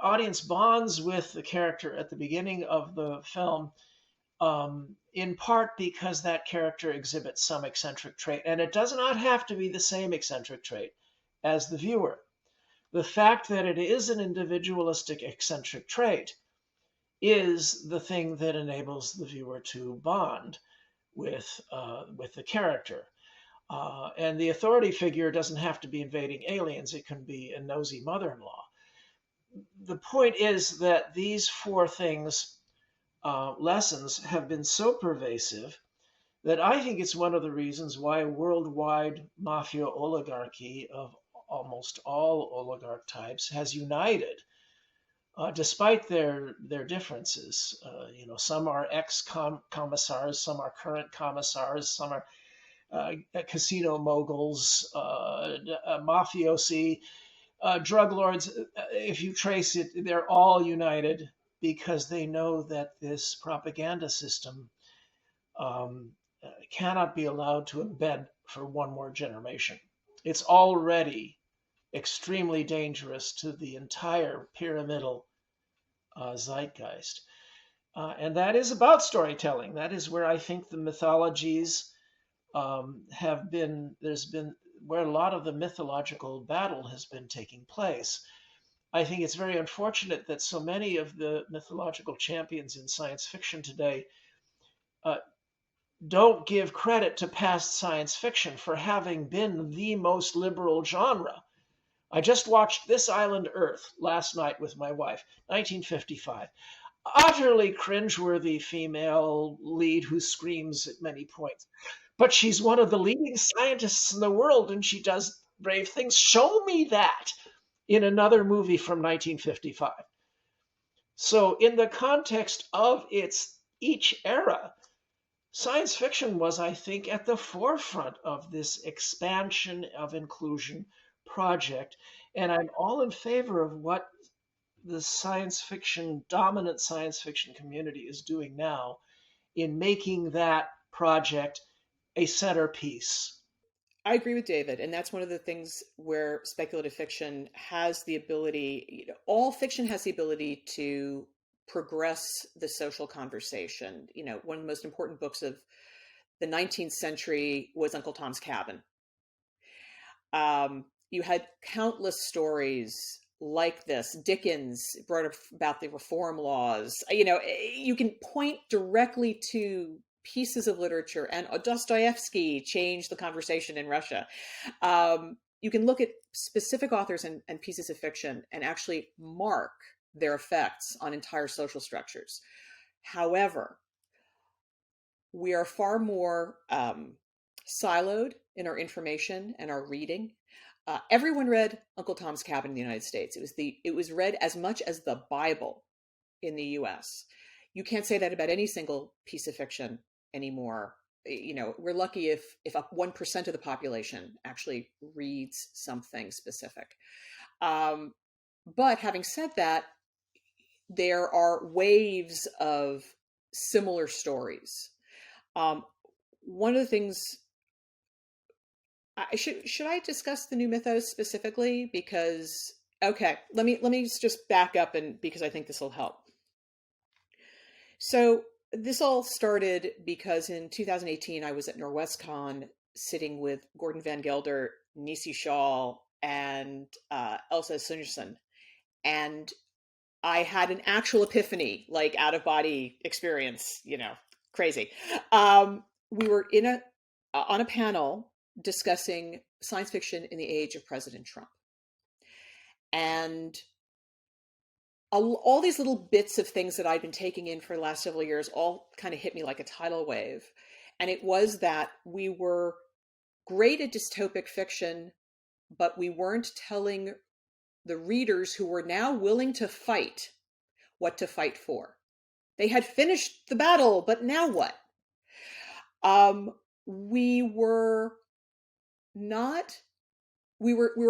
audience bonds with the character at the beginning of the film in part because that character exhibits some eccentric trait, and it does not have to be the same eccentric trait as the viewer. The fact that it is an individualistic eccentric trait is the thing that enables the viewer to bond with the character. And the authority figure doesn't have to be invading aliens. It can be a nosy mother-in-law. The point is that these four things, lessons, have been so pervasive that I think it's one of the reasons why a worldwide mafia oligarchy of almost all oligarch types has united, despite their differences. Some are ex-commissars, some are current commissars, some are casino moguls, mafiosi, drug lords. If you trace it, they're all united because they know that this propaganda system cannot be allowed to embed for one more generation. It's already extremely dangerous to the entire pyramidal zeitgeist. And that is about storytelling. That is where I think the mythologies have been, where a lot of the mythological battle has been taking place. I think it's very unfortunate that so many of the mythological champions in science fiction today don't give credit to past science fiction for having been the most liberal genre. I just watched This Island Earth last night with my wife, 1955. Utterly cringeworthy female lead who screams at many points. But she's one of the leading scientists in the world and she does brave things. Show me that in another movie from 1955. So in the context of each era, science fiction was, I think, at the forefront of this expansion of inclusion project. And I'm all in favor of what the dominant science fiction community is doing now in making that project a centerpiece. I agree with David. And that's one of the things where speculative fiction has the ability, all fiction has the ability to progress the social conversation. One of the most important books of the 19th century was Uncle Tom's Cabin. You had countless stories like this. Dickens brought about the reform laws. You can point directly to pieces of literature, and Dostoevsky changed the conversation in Russia. You can look at specific authors and pieces of fiction and actually mark their effects on entire social structures. However, we are far more siloed in our information and our reading. Everyone read Uncle Tom's Cabin in the United States. It was read as much as the Bible in the U.S. You can't say that about any single piece of fiction anymore. We're lucky if 1% of the population actually reads something specific. But having said that, there are waves of similar stories. One of the things should I discuss the new Mythos specifically? Because okay, let me just back up, and because I think this will help. So this all started because in 2018 I was at NorwestCon sitting with Gordon Van Gelder, Nisi Shaw, and Elsa Sunderson, and I had an actual epiphany, like out of body experience. Crazy. We were on a panel discussing science fiction in the age of President Trump. And all these little bits of things that I'd been taking in for the last several years all kind of hit me like a tidal wave. And it was that we were great at dystopic fiction, but we weren't telling the readers who were now willing to fight what to fight for. They had finished the battle, but now what? We were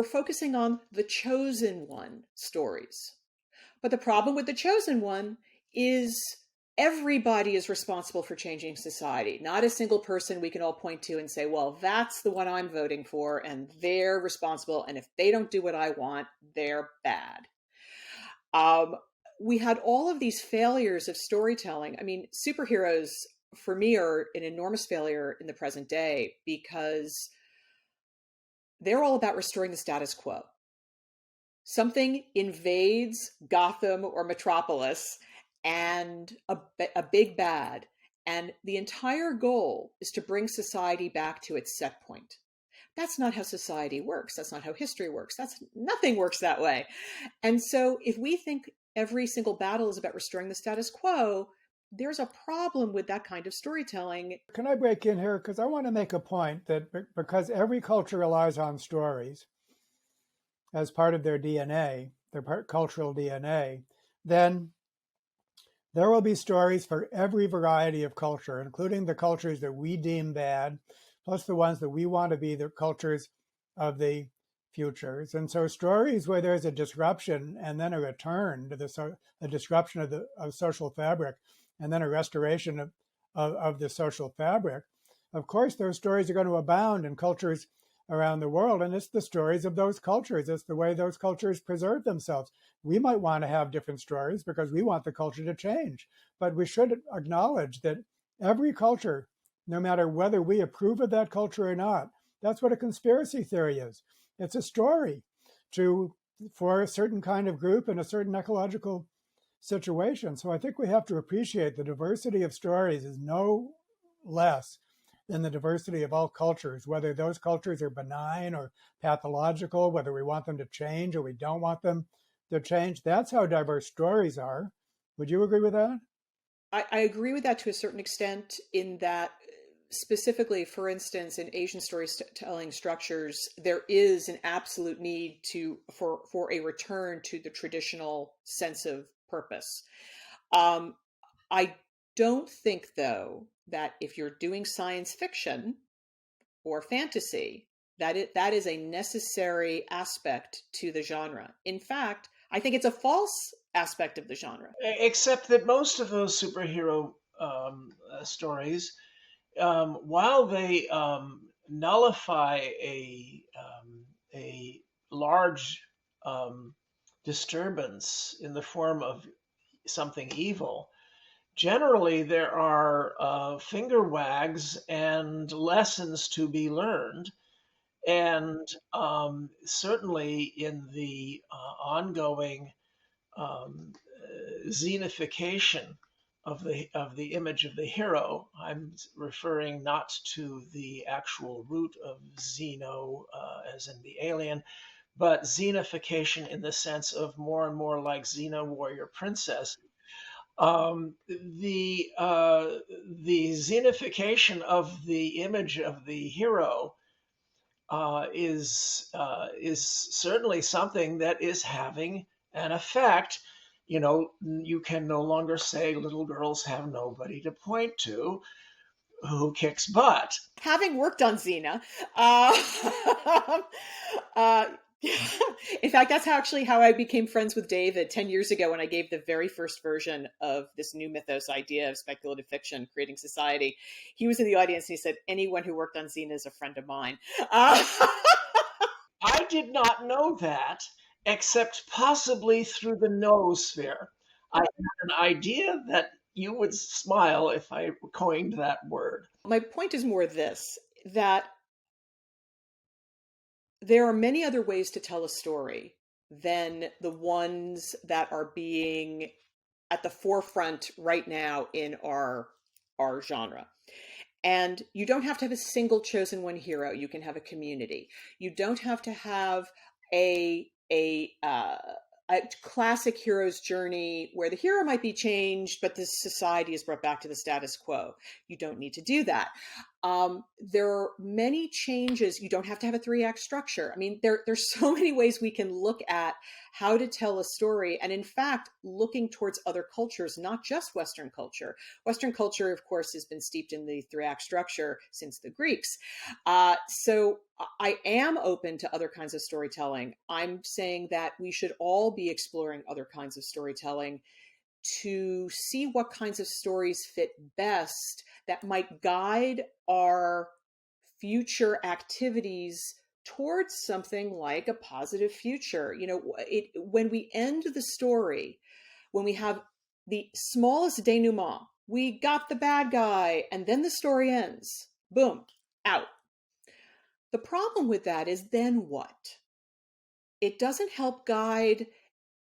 focusing on the chosen one stories. But the problem with the chosen one is everybody is responsible for changing society. Not a single person we can all point to and say, well, that's the one I'm voting for, and they're responsible, and if they don't do what I want, they're bad. We had all of these failures of storytelling. I mean, superheroes, for me, are an enormous failure in the present day because they're all about restoring the status quo. Something invades Gotham or Metropolis and a big bad, and the entire goal is to bring society back to its set point. That's not how society works. That's not how history works. Nothing works that way. And so if we think every single battle is about restoring the status quo, there's a problem with that kind of storytelling. Can I break in here? Because I want to make a point that because every culture relies on stories as part of their DNA, their cultural DNA, then there will be stories for every variety of culture, including the cultures that we deem bad, plus the ones that we want to be the cultures of the futures. And so stories where there's a disruption and then a return to a disruption of social fabric and then a restoration of the social fabric, of course, those stories are going to abound in cultures around the world. And it's the stories of those cultures. It's the way those cultures preserve themselves. We might want to have different stories because we want the culture to change. But we should acknowledge that every culture, no matter whether we approve of that culture or not, that's what a conspiracy theory is. It's a story for a certain kind of group in a certain ecological situation. So I think we have to appreciate the diversity of stories is no less than the diversity of all cultures, whether those cultures are benign or pathological, whether we want them to change or we don't want them to change. That's how diverse stories are. Would you agree with that? I agree with that to a certain extent, in that specifically, for instance, in Asian storytelling structures, there is an absolute need for a return to the traditional sense of purpose. I don't think, though, that if you're doing science fiction or fantasy, that is a necessary aspect to the genre. In fact, I think it's a false aspect of the genre. Except that most of those superhero stories, while they nullify a large disturbance in the form of something evil, generally there are finger wags and lessons to be learned. And certainly in the ongoing xenification of the image of the hero, I'm referring not to the actual root of xeno, as in the alien, but xenification in the sense of more and more like Xena warrior princess. The xenification of the image of the hero is certainly something that is having an effect. You know, you can no longer say little girls have nobody to point to who kicks butt. Having worked on Xena, uh, uh, in fact, that's actually how I became friends with David 10 years ago when I gave the very first version of this new mythos idea of speculative fiction, creating society. He was in the audience and he said, anyone who worked on Xena is a friend of mine. I did not know that, except possibly through the Knowsphere. I had an idea that you would smile if I coined that word. My point is more this, that there are many other ways to tell a story than the ones that are being at the forefront right now in our genre. And you don't have to have a single chosen one hero. You can have a community. You don't have to have a classic hero's journey where the hero might be changed, but the society is brought back to the status quo. You don't need to do that. There are many changes. You don't have to have a 3-act structure. I mean, there's so many ways we can look at how to tell a story. And in fact, looking towards other cultures, not just Western culture. Western culture, of course, has been steeped in the 3-act structure since the Greeks. So I am open to other kinds of storytelling. I'm saying that we should all be exploring other kinds of storytelling to see what kinds of stories fit best that might guide our future activities towards something like a positive future. You know, when we end the story, when we have the smallest denouement, we got the bad guy, and then the story ends. Boom, out. The problem with that is then what? It doesn't help guide,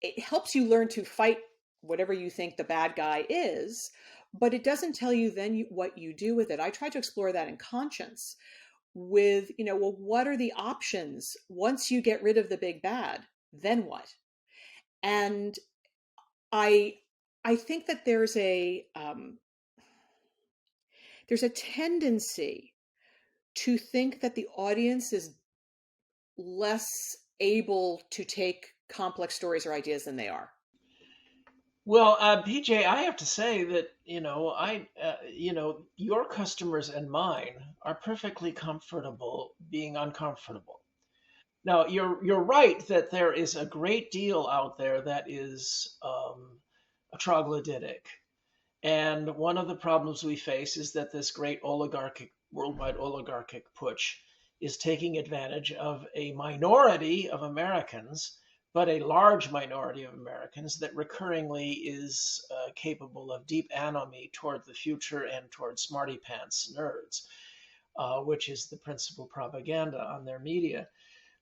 it helps you learn to fight whatever you think the bad guy is, but it doesn't tell you then what you do with it. I try to explore that in Conscience with, well, what are the options once you get rid of the big bad? Then what? And I think that there's a tendency to think that the audience is less able to take complex stories or ideas than they are. Well, PJ, I have to say that your customers and mine are perfectly comfortable being uncomfortable. Now, you're right that there is a great deal out there that is troglodytic, and one of the problems we face is that this great worldwide oligarchic putsch is taking advantage of a minority of Americans, but a large minority of Americans that recurringly is capable of deep anomie toward the future and toward smarty pants nerds, which is the principal propaganda on their media.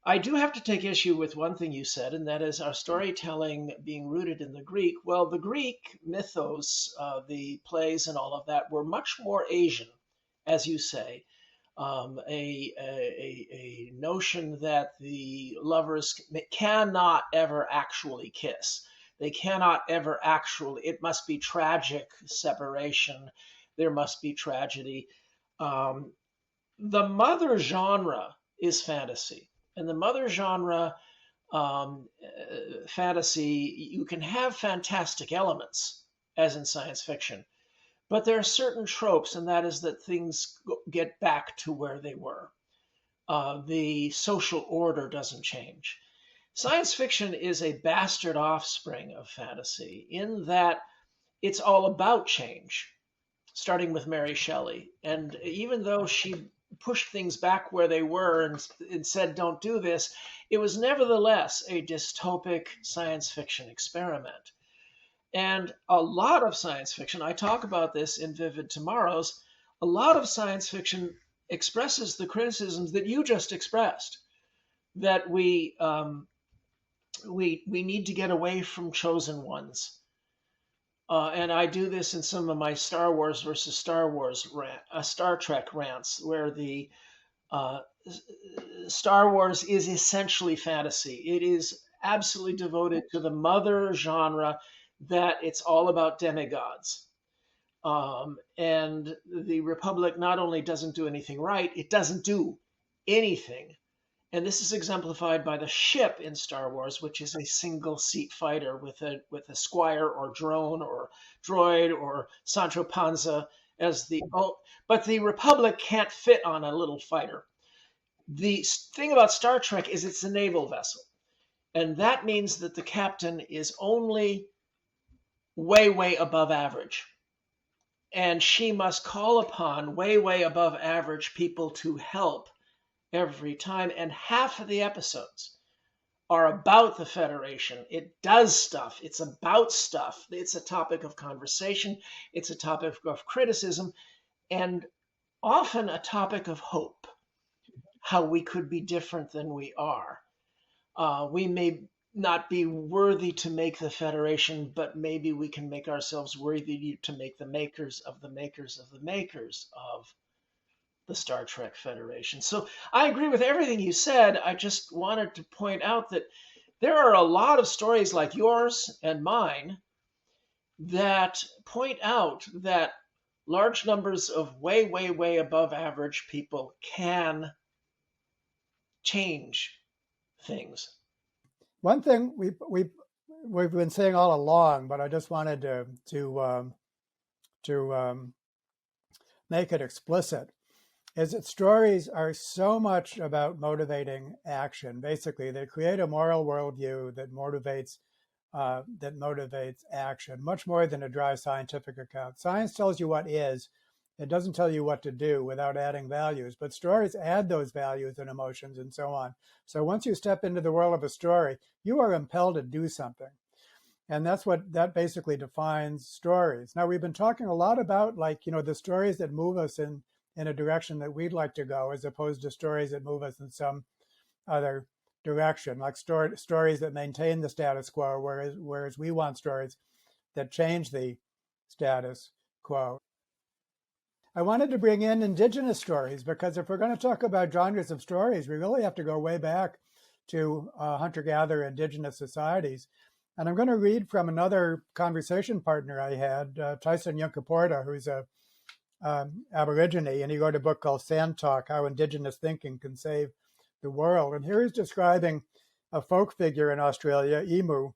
I do have to take issue with one thing you said, and that is our storytelling being rooted in the Greek. Well, the Greek mythos, the plays and all of that were much more Asian, as you say. A notion that the lovers cannot ever actually kiss. They cannot ever actually, it must be tragic separation. There must be tragedy. The mother genre is fantasy. And the mother genre fantasy, you can have fantastic elements, as in science fiction, but there are certain tropes, and that is that things get back to where they were. The social order doesn't change. Science fiction is a bastard offspring of fantasy in that it's all about change, starting with Mary Shelley. And even though she pushed things back where they were and said, don't do this, it was nevertheless a dystopic science fiction experiment. And a lot of science fiction, I talk about this in Vivid Tomorrows, a lot of science fiction expresses the criticisms that you just expressed, that we need to get away from chosen ones. And I do this in some of my Star Wars versus Star Trek rants, where the uh, Star Wars is essentially fantasy. It is absolutely devoted to the mother genre, that it's all about demigods. And the Republic not only doesn't do anything right, it doesn't do anything. And this is exemplified by the ship in Star Wars, which is a single seat fighter with a squire or drone or droid or Sancho Panza as the. But the Republic can't fit on a little fighter. The thing about Star Trek is it's a naval vessel. And that means that the captain is only way, way above average. And she must call upon way, way above average people to help every time. And half of the episodes are about the Federation. It does stuff. It's about stuff. It's a topic of conversation. It's a topic of criticism, and often a topic of hope, how we could be different than we are. We may not be worthy to make the Federation, but maybe we can make ourselves worthy to make the makers of the makers of the makers of the Star Trek Federation. So I agree with everything you said. I just wanted to point out that there are a lot of stories like yours and mine that point out that large numbers of way, way, way above average people can change things. One thing we've been saying all along, but I just wanted to make it explicit, is that stories are so much about motivating action. Basically, they create a moral worldview that motivates action, much more than a dry scientific account. Science tells you what is. It doesn't tell you what to do without adding values, but stories add those values and emotions and so on. So once you step into the world of a story, you are impelled to do something. And that basically defines stories. Now, we've been talking a lot about, like, the stories that move us in a direction that we'd like to go, as opposed to stories that move us in some other direction, like stories that maintain the status quo, whereas we want stories that change the status quo. I wanted to bring in indigenous stories, because if we're going to talk about genres of stories, we really have to go way back to hunter-gatherer indigenous societies. And I'm going to read from another conversation partner I had, Tyson Yunkaporta, who's a Aborigine, and he wrote a book called Sand Talk: How Indigenous Thinking Can Save the World. And here he's describing a folk figure in Australia, Emu.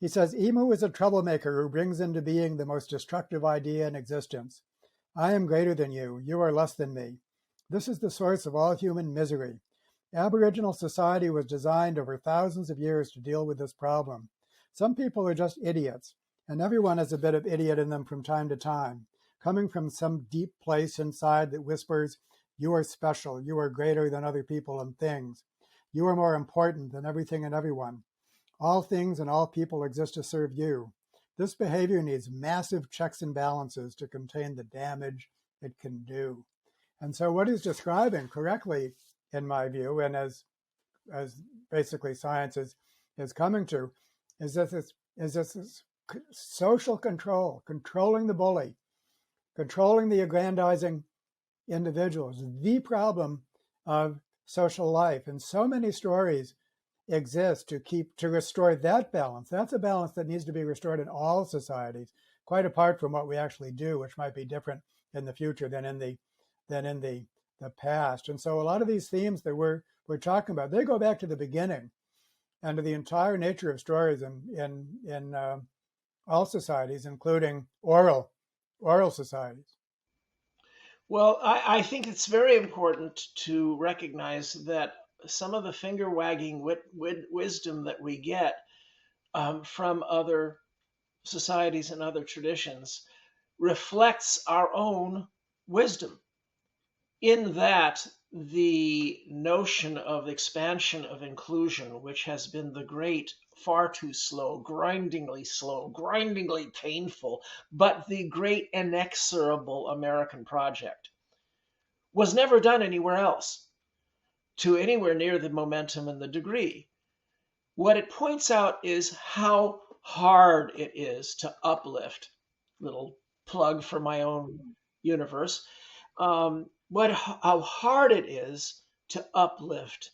He says, Emu is a troublemaker who brings into being the most destructive idea in existence. I am greater than you. You are less than me. This is the source of all human misery. Aboriginal society was designed over thousands of years to deal with this problem. Some people are just idiots, and everyone has a bit of idiot in them from time to time, coming from some deep place inside that whispers, you are special, you are greater than other people and things. You are more important than everything and everyone. All things and all people exist to serve you. This behavior needs massive checks and balances to contain the damage it can do. And so what he's describing correctly, in my view, and as basically science is coming to, is this social control, controlling the bully, controlling the aggrandizing individuals, the problem of social life. And so many stories exist to restore that balance. That's a balance that needs to be restored in all societies, quite apart from what we actually do, which might be different in the future than in the past. And so a lot of these themes that we're talking about, they go back to the beginning and to the entire nature of stories in all societies, including oral societies. Well, I think it's very important to recognize that some of the finger-wagging wisdom that we get from other societies and other traditions reflects our own wisdom, in that the notion of expansion, of inclusion, which has been the great far too slow, grindingly painful, but the great inexorable American project was never done anywhere else to anywhere near the momentum and the degree. What it points out is how hard it is to uplift, little plug for my own universe, how hard it is to uplift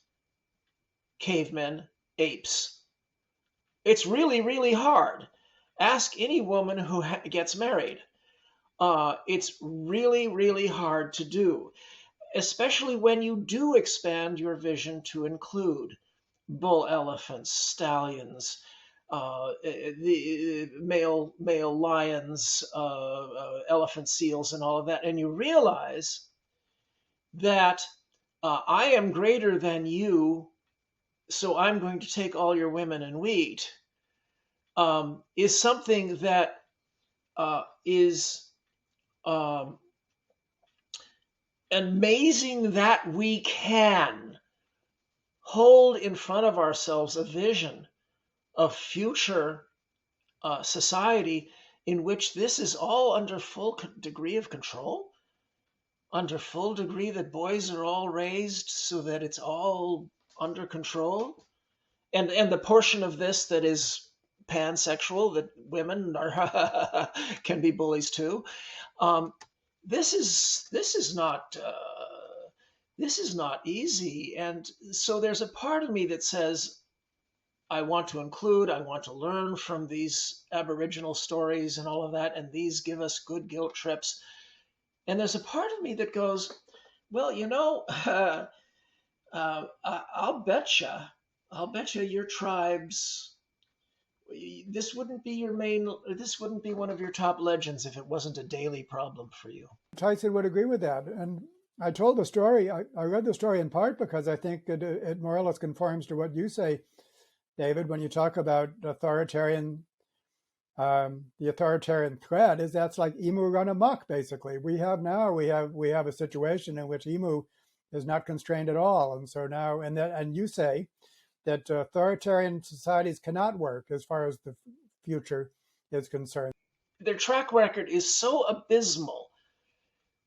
cavemen, apes. It's really, really hard. Ask any woman who gets married. It's really, really hard to do, especially when you do expand your vision to include bull elephants, stallions, the male lions, elephant seals, and all of that, and you realize that I am greater than you, so I'm going to take all your women and wheat, is something that is amazing that we can hold in front of ourselves a vision of future society in which this is all under full degree of control, under full degree that boys are all raised so that it's all under control, and the portion of this that is pansexual, that women are can be bullies too. This is not easy, and so there's a part of me that says, I want to include, I want to learn from these Aboriginal stories and all of that, and these give us good guilt trips. And there's a part of me that goes, well, I'll betcha your tribes, this wouldn't be one of your top legends if it wasn't a daily problem for you. Tyson would agree with that. And I told the story, I read the story in part because I think it more or less conforms to what you say, David, when you talk about the authoritarian threat, is that's like emu run amok, basically. We have a situation in which emu is not constrained at all. And so now, and you say that authoritarian societies cannot work as far as the future is concerned. Their track record is so abysmal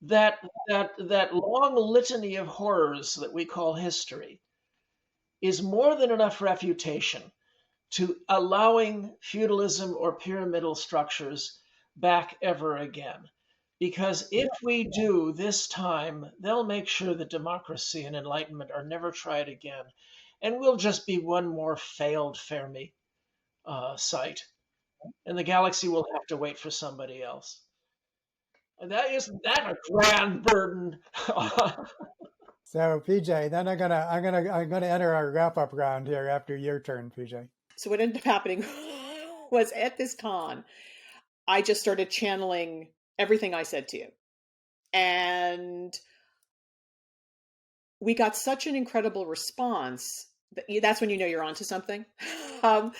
that long litany of horrors that we call history is more than enough refutation to allowing feudalism or pyramidal structures back ever again. Because if we do this time, they'll make sure that democracy and enlightenment are never tried again. And we'll just be one more failed Fermi site. And the galaxy will have to wait for somebody else. And isn't that a grand burden? So PJ, then I'm gonna enter our wrap-up round here after your turn, PJ. So what ended up happening was at this con, I just started channeling everything I said to you. And we got such an incredible response. That's when you know you're onto something. And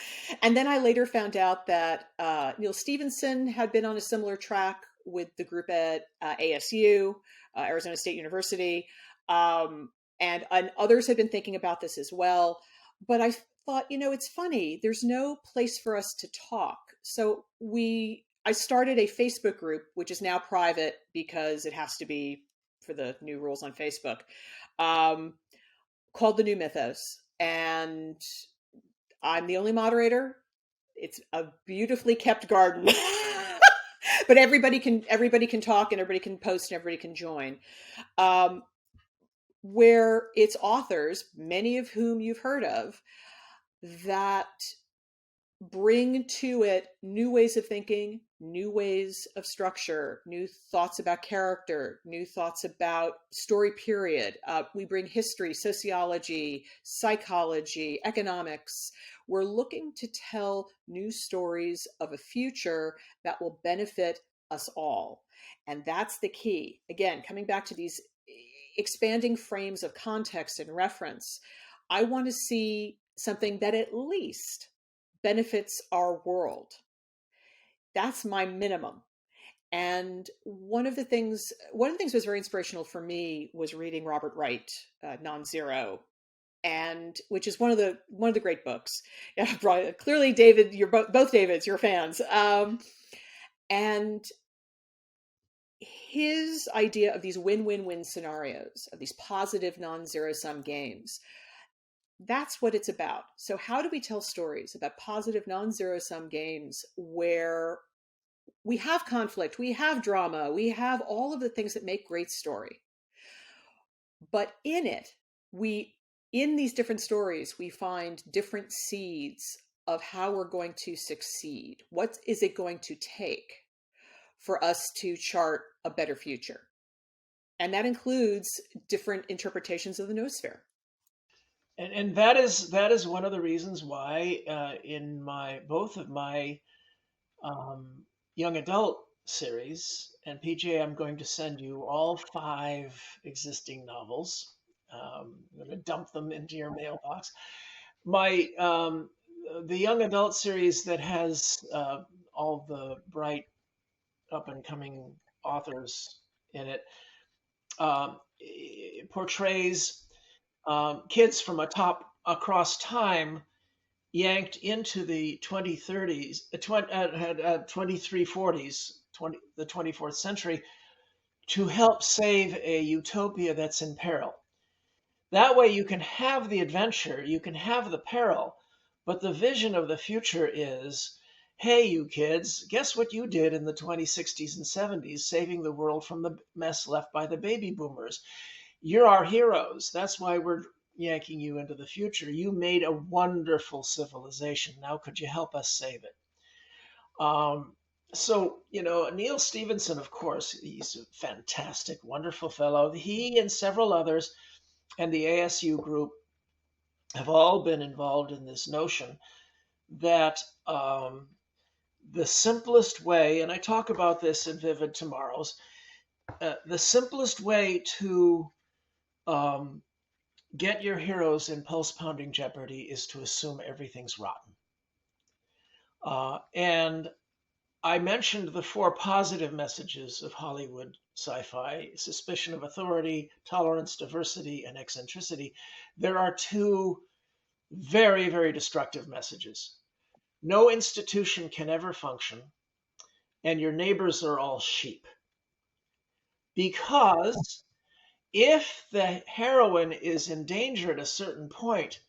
then I later found out that Neil Stevenson had been on a similar track with the group at ASU, Arizona State University, and others had been thinking about this as well. But I thought, it's funny. There's no place for us to talk. So I started a Facebook group, which is now private because it has to be for the new rules on Facebook, called the New Mythos. And I'm the only moderator. It's a beautifully kept garden, but everybody can talk, and everybody can post, and everybody can join. Where it's authors, many of whom you've heard of, that bring to it new ways of thinking, new ways of structure, new thoughts about character, new thoughts about story period. We bring history, sociology, psychology, economics. We're looking to tell new stories of a future that will benefit us all. And that's the key. Again, coming back to these expanding frames of context and reference, I want to see something that at least benefits our world. That's my minimum. And one of the things was very inspirational for me was reading Robert Wright, Non-Zero, and which is one of the great books. Yeah, clearly, David, you're both Davids, you're fans. And his idea of these win-win-win scenarios, of these positive non-zero-sum games, that's what it's about. So how do we tell stories about positive non-zero-sum games where we have conflict, we have drama, we have all of the things that make great story, but in these different stories we find different seeds of how we're going to succeed. What is it going to take for us to chart a better future? And that includes different interpretations of the Knowsphere. And that is one of the reasons why in both of my young adult series, and PJ, I'm going to send you all 5 existing novels. I'm going to dump them into your mailbox. My the young adult series that has all the bright up and coming authors in it portrays kids from across time yanked into the 2030s, 2340s, the 24th century, to help save a utopia that's in peril. That way you can have the adventure, you can have the peril, but the vision of the future is, hey, you kids, guess what you did in the 2060s and 70s, saving the world from the mess left by the baby boomers. You're our heroes. That's why we're yanking you into the future. You made a wonderful civilization. Now, could you help us save it? So, Neil Stephenson, of course, he's a fantastic, wonderful fellow. He and several others and the ASU group have all been involved in this notion that the simplest way, and I talk about this in Vivid Tomorrows, the simplest way to get your heroes in pulse-pounding jeopardy is to assume everything's rotten. And I mentioned the 4 positive messages of Hollywood sci-fi: suspicion of authority, tolerance, diversity, and eccentricity. There are 2 very, very destructive messages. No institution can ever function, and your neighbors are all sheep. Because if the heroine is in danger at a certain point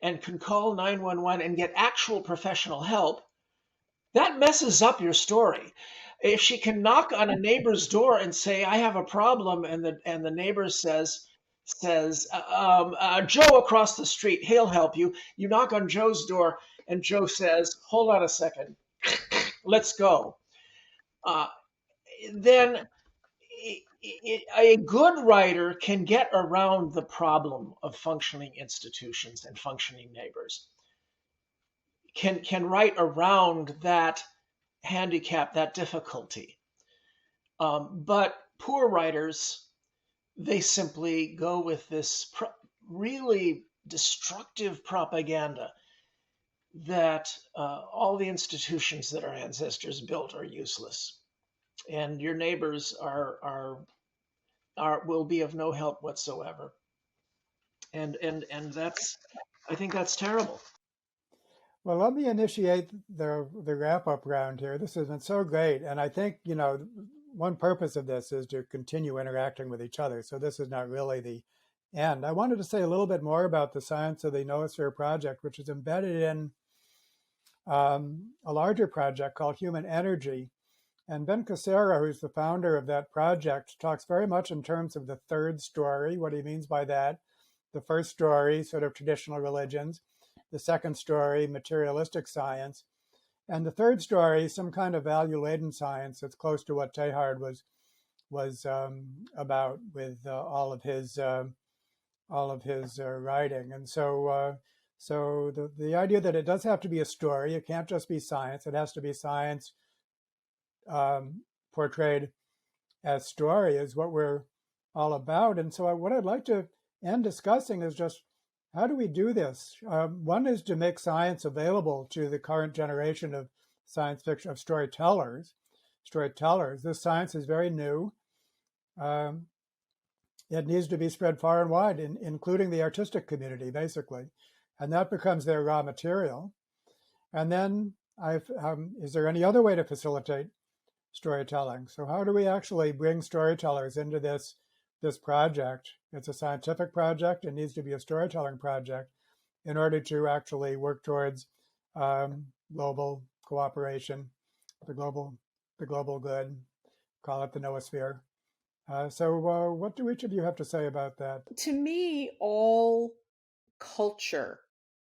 and can call 911 and get actual professional help, that messes up your story. If she can knock on a neighbor's door and say, I have a problem, and the neighbor says, Joe across the street, he'll help you. You knock on Joe's door, and Joe says, hold on a second, let's go. Then a good writer can get around the problem of functioning institutions and functioning neighbors, can write around that handicap, that difficulty. But poor writers, they simply go with this really destructive propaganda that all the institutions that our ancestors built are useless, and your neighbors will be of no help whatsoever. And that's, I think that's terrible. Well, let me initiate the wrap-up round here. This has been so great, and I think one purpose of this is to continue interacting with each other. So this is not really the end. I wanted to say a little bit more about the Science of the Noosphere project, which is embedded in a larger project called Human Energy. And Ben Casera, who's the founder of that project, talks very much in terms of the third story, what he means by that. The first story, sort of traditional religions. The second story, materialistic science. And the third story, some kind of value-laden science that's close to what Teilhard was about with all of his writing. And so the idea that it does have to be a story, it can't just be science. It has to be science portrayed as story is what we're all about. And so what I'd like to end discussing is just how do we do this? One is to make science available to the current generation of science fiction, of storytellers. This science is very new. it needs to be spread far and wide, including the artistic community, basically. And that becomes their raw material. And then is there any other way to facilitate storytelling? So how do we actually bring storytellers into this project? It's a scientific project. It needs to be a storytelling project in order to actually work towards global cooperation, the global good, call it the Neosphere. So what do each of you have to say about that? To me, all culture,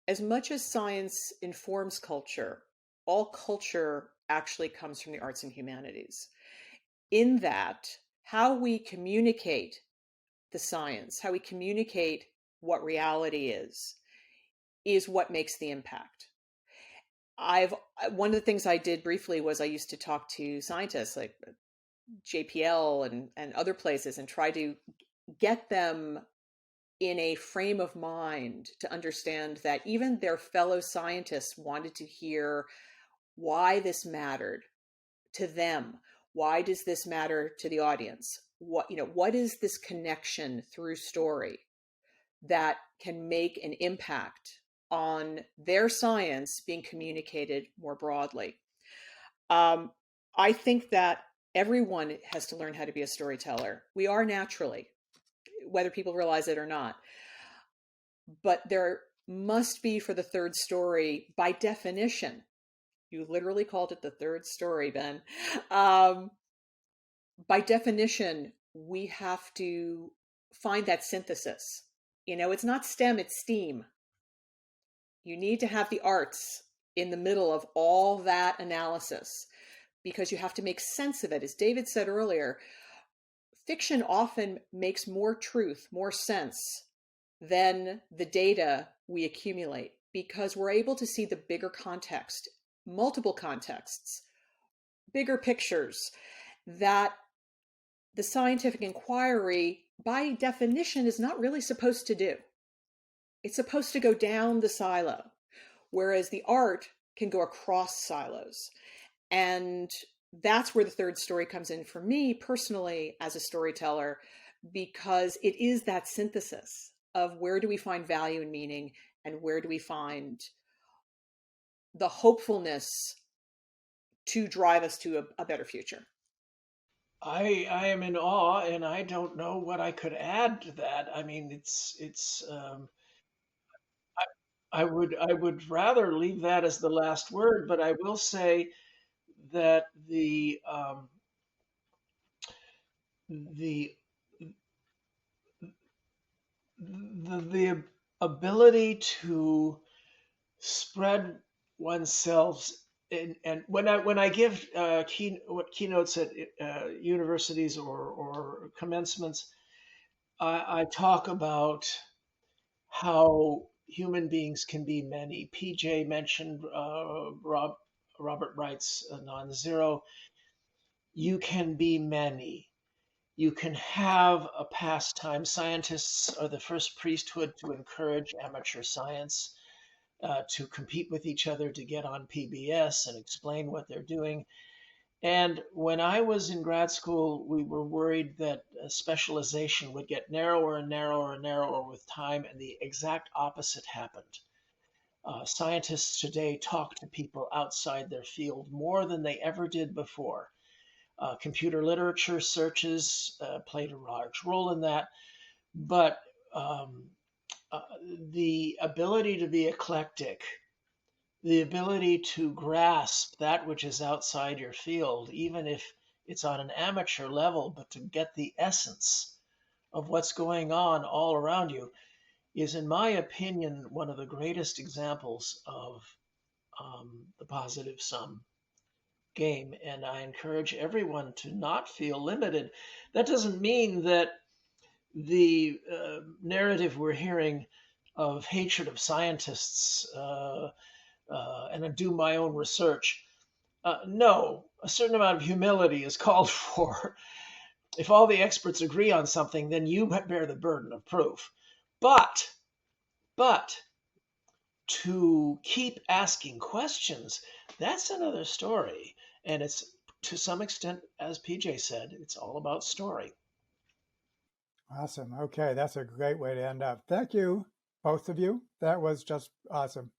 as much as science informs culture, all culture actually comes from the arts and humanities. In that, how we communicate the science, how we communicate what reality is what makes the impact. One of the things I did briefly was I used to talk to scientists like JPL and other places and try to get them in a frame of mind to understand that even their fellow scientists wanted to hear why this mattered to them. Why does this matter to the audience? What is this connection through story that can make an impact on their science being communicated more broadly? I think that everyone has to learn how to be a storyteller. We are naturally, whether people realize it or not. But there must be, for the third story, by definition, you literally called it the third story, Ben. By definition, we have to find that synthesis. It's not STEM, it's STEAM. You need to have the arts in the middle of all that analysis because you have to make sense of it. As David said earlier, fiction often makes more truth, more sense than the data we accumulate because we're able to see the bigger context, multiple contexts, bigger pictures that the scientific inquiry, by definition, is not really supposed to do. It's supposed to go down the silo, whereas the art can go across silos. And that's where the third story comes in for me personally as a storyteller, because it is that synthesis of where do we find value and meaning and where do we find the hopefulness to drive us to a better future. I am in awe, and I don't know what I could add to that. I mean, it's I would rather leave that as the last word, but I will say that the the ability to spread oneself and when I give keynotes at universities or commencements, I talk about how human beings can be many. PJ mentioned Robert Wright's non-zero. You can be many. You can have a pastime. Scientists are the first priesthood to encourage amateur science to compete with each other to get on PBS and explain what they're doing. And when I was in grad school, we were worried that specialization would get narrower and narrower and narrower with time, and the exact opposite happened. Scientists today talk to people outside their field more than they ever did before. Computer literature searches played a large role in that, but the ability to be eclectic, the ability to grasp that which is outside your field, even if it's on an amateur level, but to get the essence of what's going on all around you, is, in my opinion, one of the greatest examples of the positive sum game. And I encourage everyone to not feel limited. That doesn't mean that the narrative we're hearing of hatred of scientists and I do my own research. No, a certain amount of humility is called for. If all the experts agree on something, then you bear the burden of proof. But to keep asking questions, that's another story. And it's, to some extent, as PJ said, it's all about story. Awesome. Okay, that's a great way to end up. Thank you, both of you. That was just awesome.